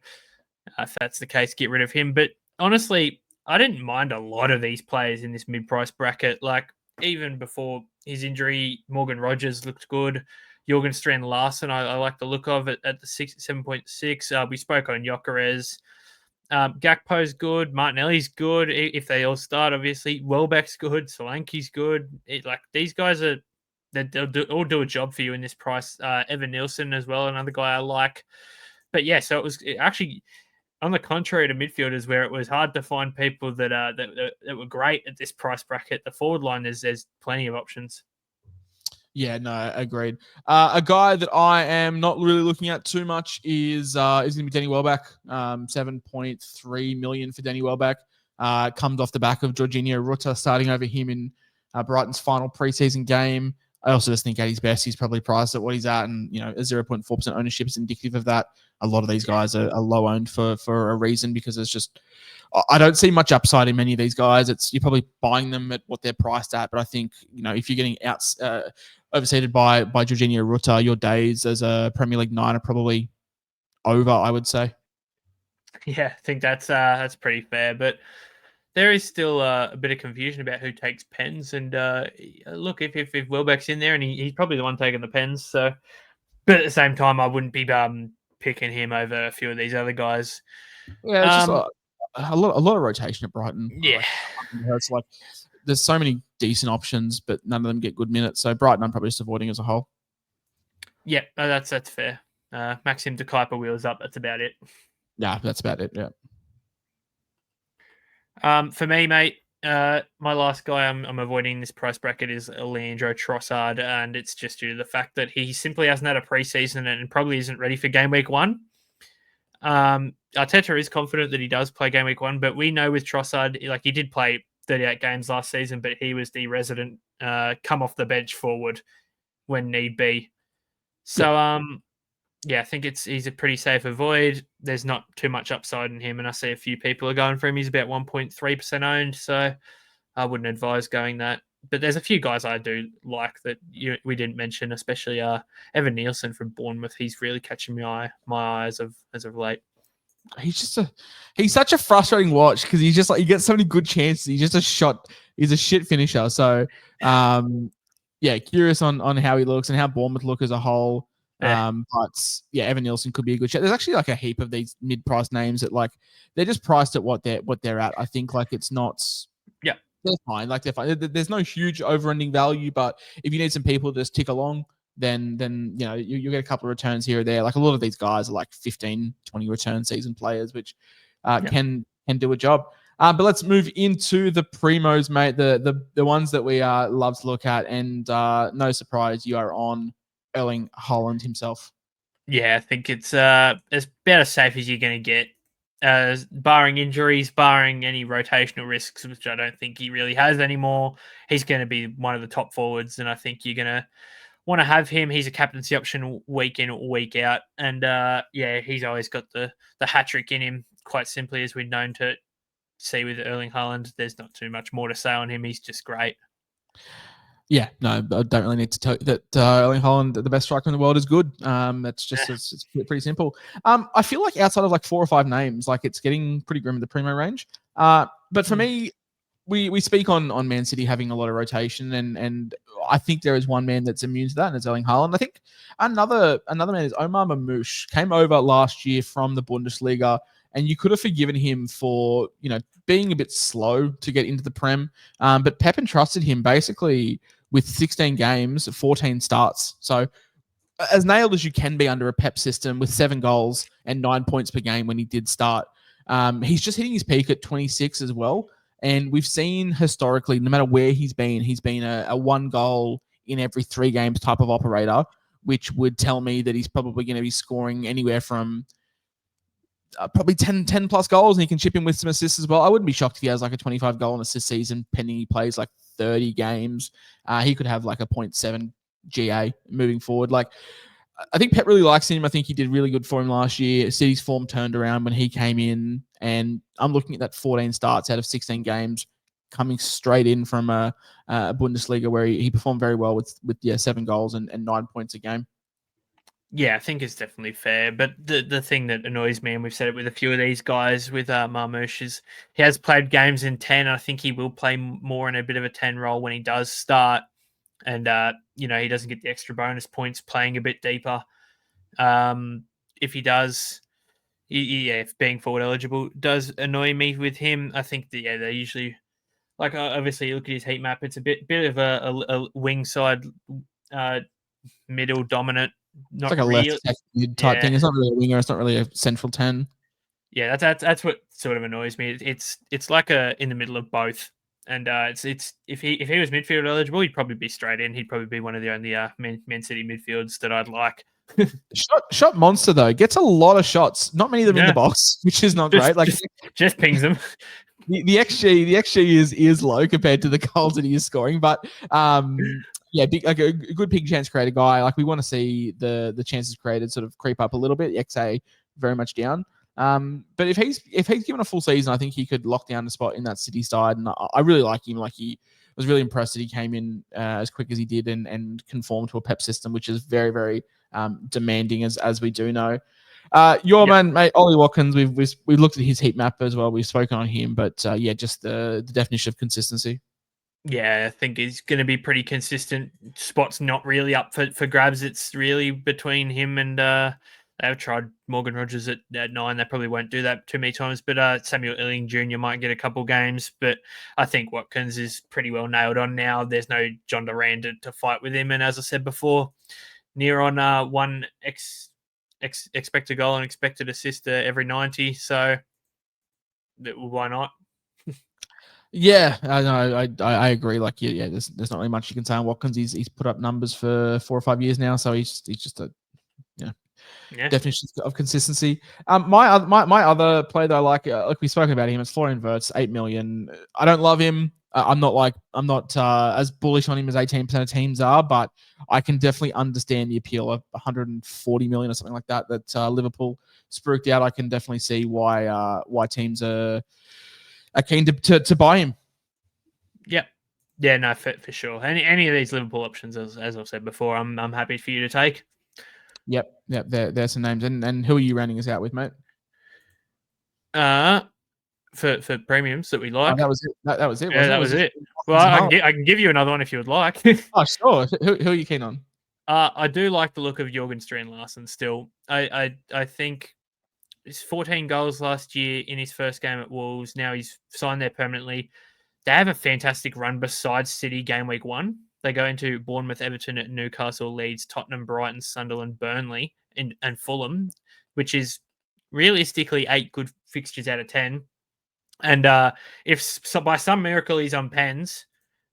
if that's the case, get rid of him. But honestly, I didn't mind a lot of these players in this mid-price bracket. Like even before his injury, Morgan Rogers looked good. Jorgen Strand Larsen, I like the look of it at the 7.6. We spoke on Gyökeres. Gakpo's good. Martinelli's good. If they all start, obviously. Welbeck's good. Solanke's good. These guys are, they'll all do a job for you in this price. Evan Nielsen as well, another guy I like. But yeah, so it was actually on the contrary to midfielders, where it was hard to find people that were great at this price bracket. The forward line, there's plenty of options. Yeah, no, agreed. A guy that I am not really looking at too much is going to be Danny Welbeck. 7.3 million for Danny Welbeck. Comes off the back of Jorginho Rutter starting over him in Brighton's final preseason game. I also just think at his best, he's probably priced at what he's at, and a 0.4% ownership is indicative of that. A lot of these guys are low owned for a reason, because it's just, I don't see much upside in many of these guys. You're probably buying them at what they're priced at, but I think if you're getting overseated by Jorginho Rutter, your days as a Premier League 9 are probably over, I would say. Yeah, I think that's pretty fair, but there is still a bit of confusion about who takes pens. And look, if Welbeck's in there, and he's probably the one taking the pens, so. But at the same time, I wouldn't be picking him over a few of these other guys. Yeah, it's just a lot of rotation at Brighton. Yeah, it's like there's so many decent options, but none of them get good minutes. So Brighton, I'm probably just avoiding as a whole. Yeah, that's fair. Maxim de Kuiper wheels up. That's about it. Yeah, that's about it. Yeah. For me, mate, my last guy I'm avoiding this price bracket is Leandro Trossard, and it's just due to the fact that he simply hasn't had a preseason and probably isn't ready for game week 1. Arteta is confident that he does play game week 1, but we know with Trossard, like he did play 38 games last season, but he was the resident come off the bench forward when need be. So, yeah, I think he's a pretty safe avoid. There's not too much upside in him, and I see a few people are going for him. He's about 1.3% owned, so I wouldn't advise going that. But there's a few guys I do like that we didn't mention, especially Evan Nielsen from Bournemouth. He's really catching my eye as of late. He's such a frustrating watch, because he gets so many good chances. He's a shit finisher. So yeah, curious on how he looks and how Bournemouth look as a whole. Yeah. But yeah, Evan Nielsen could be a good shot. There's actually like a heap of these mid-price names that they're just priced at what they're at. I think it's not. Yeah, they're fine. They're fine. There's no huge over-ending value, but if you need some people to just tick along, then you get a couple of returns here or there. Like a lot of these guys are like 15, 20 return season players, which can do a job. But let's move into the primos, mate. The ones that we love to look at, and no surprise, you are on Erling Haaland himself. Yeah, I think it's about as safe as you're going to get, barring injuries, barring any rotational risks, which I don't think he really has anymore. He's going to be one of the top forwards, and I think you're going to want to have him. He's a captaincy option week in, week out, and yeah, he's always got the hat trick in him. Quite simply, as we're known to see with Erling Haaland, there's not too much more to say on him. He's just great. Yeah, no, I don't really need to tell you that Erling Haaland, the best striker in the world, is good. It's just it's pretty simple. I feel like outside of like 4 or 5 names, like it's getting pretty grim in the primo range. But for me, we speak on Man City having a lot of rotation, and I think there is one man that's immune to that, and it's Erling Haaland. I think another man is Omar Mamouche. Came over last year from the Bundesliga and you could have forgiven him for, being a bit slow to get into the Prem. But Pep entrusted him basically with 16 games, 14 starts. So as nailed as you can be under a Pep system with 7 goals and 9 points per game when he did start. He's just hitting his peak at 26 as well. And we've seen historically, no matter where he's been a 1 goal in every 3 games type of operator, which would tell me that he's probably going to be scoring anywhere from probably 10 plus goals, and he can chip in with some assists as well. I wouldn't be shocked if he has like a 25 goal and assist season, pending he plays like 30 games. He could have like a 0.7 GA moving forward. Like, I think Pep really likes him. I think he did really good for him last year. City's form turned around when he came in, and I'm looking at that 14 starts out of 16 games coming straight in from a Bundesliga where he performed very well with 7 goals and 9 points a game. Yeah, I think it's definitely fair. But the thing that annoys me, and we've said it with a few of these guys with Marmoush, is he has played games in 10. I think he will play more in a bit of a 10 role when he does start. And, he doesn't get the extra bonus points playing a bit deeper. If he does, if being forward eligible does annoy me with him, I think that, they usually, like, obviously, you look at his heat map, it's a bit of a wing side, middle dominant. It's like a left mid type thing. It's not really a winger. It's not really a central 10. Yeah, that's what sort of annoys me. It's like a in the middle of both. And it's if he was midfield eligible, he'd probably be straight in. He'd probably be one of the only Man City midfields that I'd like. Shot monster though, gets a lot of shots. Not many of them in the box, which is not great. Like just pings them. The XG is low compared to the goals that he is scoring, but big, like a good big chance creator guy. Like we want to see the chances created sort of creep up a little bit. The XA very much down. But if he's given a full season, I think he could lock down the spot in that City side, and I really like him. Like he was really impressed that he came in as quick as he did and conformed to a Pep system, which is very very demanding as we do know. Man, mate, Ollie Watkins. We've looked at his heat map as well. We've spoken on him, but just the definition of consistency. Yeah, I think he's going to be pretty consistent. Spot's not really up for grabs. It's really between him and they've tried Morgan Rogers at 9. They probably won't do that too many times, but Samuel Illing Jr. might get a couple games. But I think Watkins is pretty well nailed on now. There's no John Durand to fight with him. And as I said before, near on 1 expected goal and expected assist every 90. So why not? Yeah, I agree. Like, there's not really much you can say on Watkins. He's put up numbers for 4 or 5 years now, so he's just a definition of consistency. My other player that I like we've spoken about him, it's Florian Wirtz, 8 million. I don't love him. I'm not as bullish on him as 18% of teams are, but I can definitely understand the appeal of 140 million or something like that Liverpool spruiked out. I can definitely see why teams are keen to buy him. Yep. Yeah, no, for sure. Any of these Liverpool options, as I've said before, I'm happy for you to take. Yep. There's some names, and who are you rounding us out with, mate? For premiums that we like. That was it. That was it. Yeah, that was it. Well, I can give you another one if you would like. Oh, sure. Who are you keen on? I do like the look of Jorgen Strand Larsen still. I think it's 14 goals last year in his first game at Wolves. Now he's signed there permanently. They have a fantastic run besides City game week 1. They go into Bournemouth, Everton, Newcastle, Leeds, Tottenham, Brighton, Sunderland, Burnley, and Fulham, which is realistically 8 good fixtures out of 10. And if by some miracle he's on pens,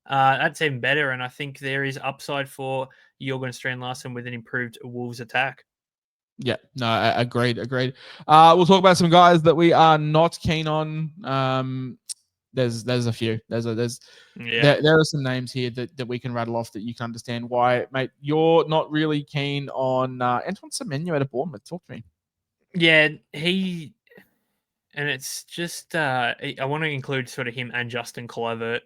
that's even better. And I think there is upside for Jorgen Strand Larsen with an improved Wolves attack. Yeah, no, agreed. We'll talk about some guys that we are not keen on. There's a few. There are some names here that we can rattle off that you can understand why, mate. You're not really keen on Antoine Semenyo out of Bournemouth. Talk to me. Yeah, and it's just I want to include sort of him and Justin Kluivert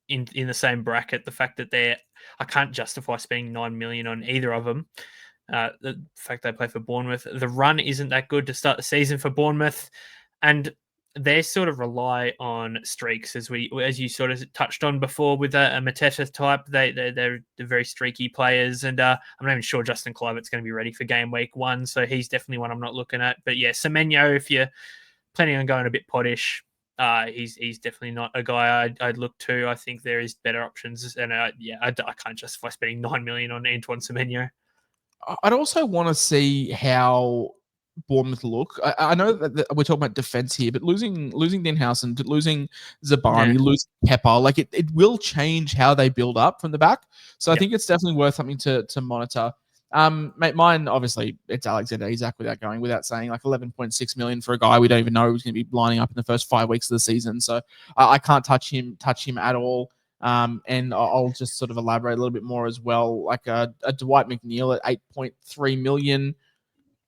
in the same bracket. The fact that I can't justify spending 9 million on either of them. The fact they play for Bournemouth, the run isn't that good to start the season for Bournemouth, and they sort of rely on streaks, as you sort of touched on before with a Mateta type. They're very streaky players, and I'm not even sure Justin Kluivert's going to be ready for game week 1, so he's definitely one I'm not looking at. But yeah, Semenyo, if you planning on going a bit poddish, he's definitely not a guy I'd look to. I think there is better options, and I can't justify spending $9 million on Antoine Semenyo. I'd also want to see how Bournemouth look. I know that we're talking about defense here, but losing Denhausen, losing Zabani, losing Kepa, like it will change how they build up from the back. So I think it's definitely worth something to monitor. Mate, mine obviously it's Alexander Isak without saying, like 11.6 million for a guy we don't even know who's going to be lining up in the first 5 weeks of the season. So I can't touch him at all. And I'll just sort of elaborate a little bit more as well. Like a Dwight McNeil at 8.3 million.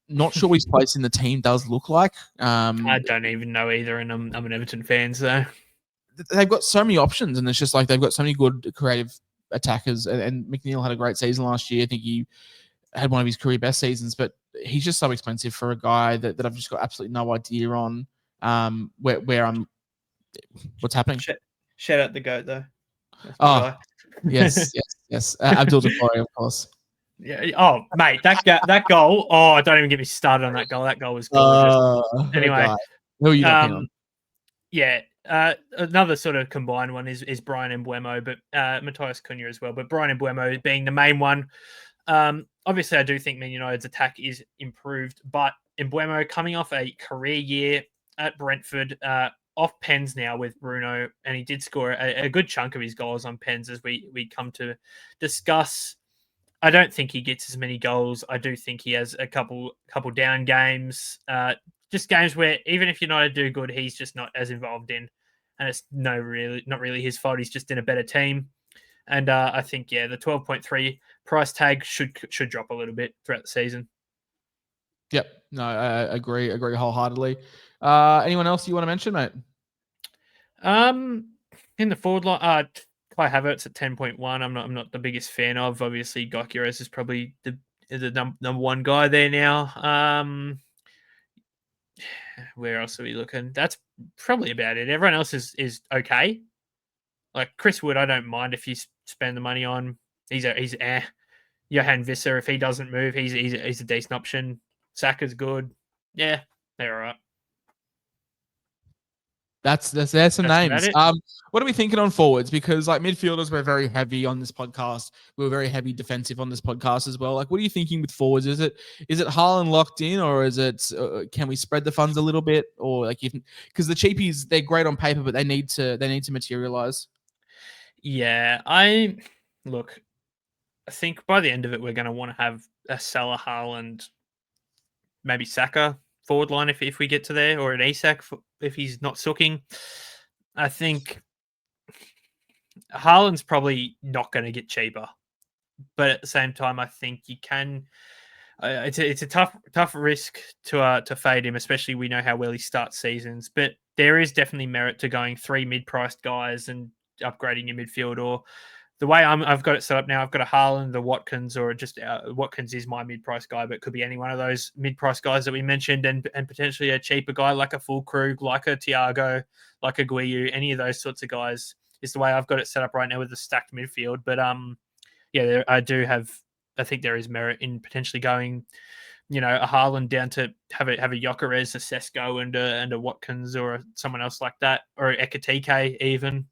Not sure what his place in the team does look like. I don't even know either, and I'm an Everton fan, so they've got so many options, and it's just like they've got so many good creative attackers. And McNeil had a great season last year. I think he had one of his career best seasons, but he's just so expensive for a guy that I've just got absolutely no idea on where I'm. What's happening? Shout out the GOAT though. Oh, yes. Abdul Jabari, of course. Yeah. Oh, mate, that goal. Oh, don't even get me started on that goal. That goal was gorgeous. Anyway, who are you not keen on? Yeah. Another sort of combined one is Brian Mbeumo, but Matthias Cunha as well. But Brian Mbeumo being the main one. Obviously, I do think Man United's attack is improved, but Mbeumo coming off a career year at Brentford, off pens now with Bruno, and he did score a good chunk of his goals on pens, as we come to discuss. I don't think he gets as many goals. I do think he has a couple down games, just games where even if United do good, he's just not as involved in, and it's not really his fault. He's just in a better team, and I think the 12.3 price tag should drop a little bit throughout the season. Yep, no, I agree wholeheartedly. Anyone else you want to mention, mate? In the forward line, Kai Havertz at 10.1. I'm not the biggest fan of. Obviously, Gyökeres is probably the number one guy there now. Where else are we looking? That's probably about it. Everyone else is okay. Like Chris Wood, I don't mind if you spend the money on. He's Johan Visser, if he doesn't move, he's a decent option. Saka's good. Yeah, they're all right. There's some names. What are we thinking on forwards? Because like midfielders, we're very heavy on this podcast. We're very heavy defensive on this podcast as well. Like, what are you thinking with forwards? Is it Haaland locked in, or is it can we spread the funds a little bit, or like because the cheapies, they're great on paper, but they need to materialize. Yeah, I think by the end of it, we're going to want to have a Salah, Haaland, maybe Saka forward line if we get to there, or an Isak if he's not sooking. I think Haaland's probably not going to get cheaper, but at the same time, I think you can. It's a tough risk to fade him, especially we know how well he starts seasons. But there is definitely merit to going 3 mid-priced guys and upgrading your midfield. Or the way I've got it set up now, I've got a Haaland, the Watkins, or just Watkins is my mid-price guy, but it could be any one of those mid-price guys that we mentioned, and potentially a cheaper guy like a Fulkrug, like a Thiago, like a Guiu. Any of those sorts of guys is the way I've got it set up right now with a stacked midfield. But I think there is merit in potentially going, a Haaland down to have a Gyökeres, a Sesko, and a Watkins, or someone else like that, or Ekitike even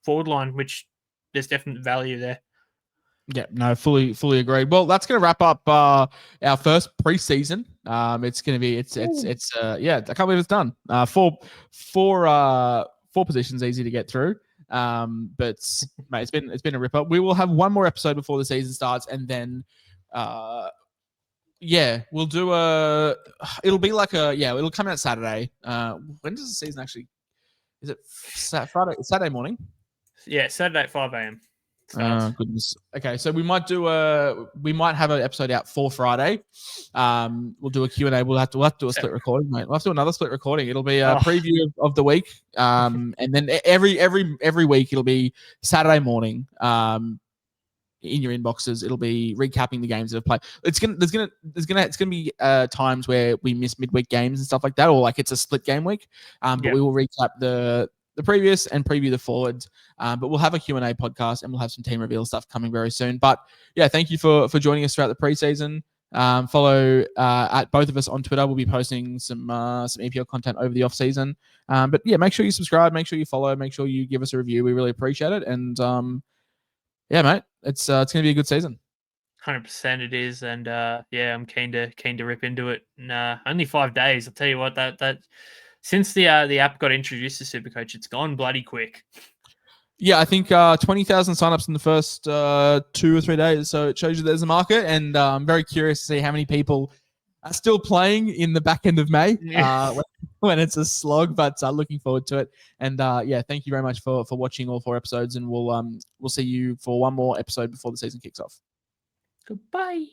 forward line, which there's definite value there. Yeah, no, fully agreed. Well, that's going to wrap up our first preseason. It's going to be I can't believe it's done. Four positions easy to get through. But mate, it's been a ripper. We will have one more episode before the season starts, and then we'll do it'll come out Saturday. When does the season actually? Is it Saturday morning? Yeah, Saturday at 5 a.m. Goodness. Okay, so we might have an episode out for Friday. We'll do a Q&A. We'll have to do a split recording, mate. We'll have to do another split recording. It'll be a preview of the week. And then every week it'll be Saturday morning. In your inboxes, it'll be recapping the games that have played. It's gonna be times where we miss midweek games and stuff like that, or like it's a split game week. But we will recap the previous and preview the forwards. But we'll have a Q&A podcast, and we'll have some team reveal stuff coming very soon. But yeah, thank you for joining us throughout the preseason. Follow at both of us on Twitter. We'll be posting some EPL content over the off season. But yeah, make sure you subscribe, make sure you follow, make sure you give us a review. We really appreciate it. And yeah, mate, it's going to be a good season. 100% it is, and yeah, I'm keen to rip into it. And, only 5 days. I'll tell you what, that since the app got introduced to SuperCoach, it's gone bloody quick. Yeah, I think 20,000 signups in the first 2 or 3 days. So it shows you there's a market, and I'm very curious to see how many people are still playing in the back end of May when it's a slog. But looking forward to it. And yeah, thank you very much for watching all 4 episodes, and we'll see you for one more episode before the season kicks off. Goodbye.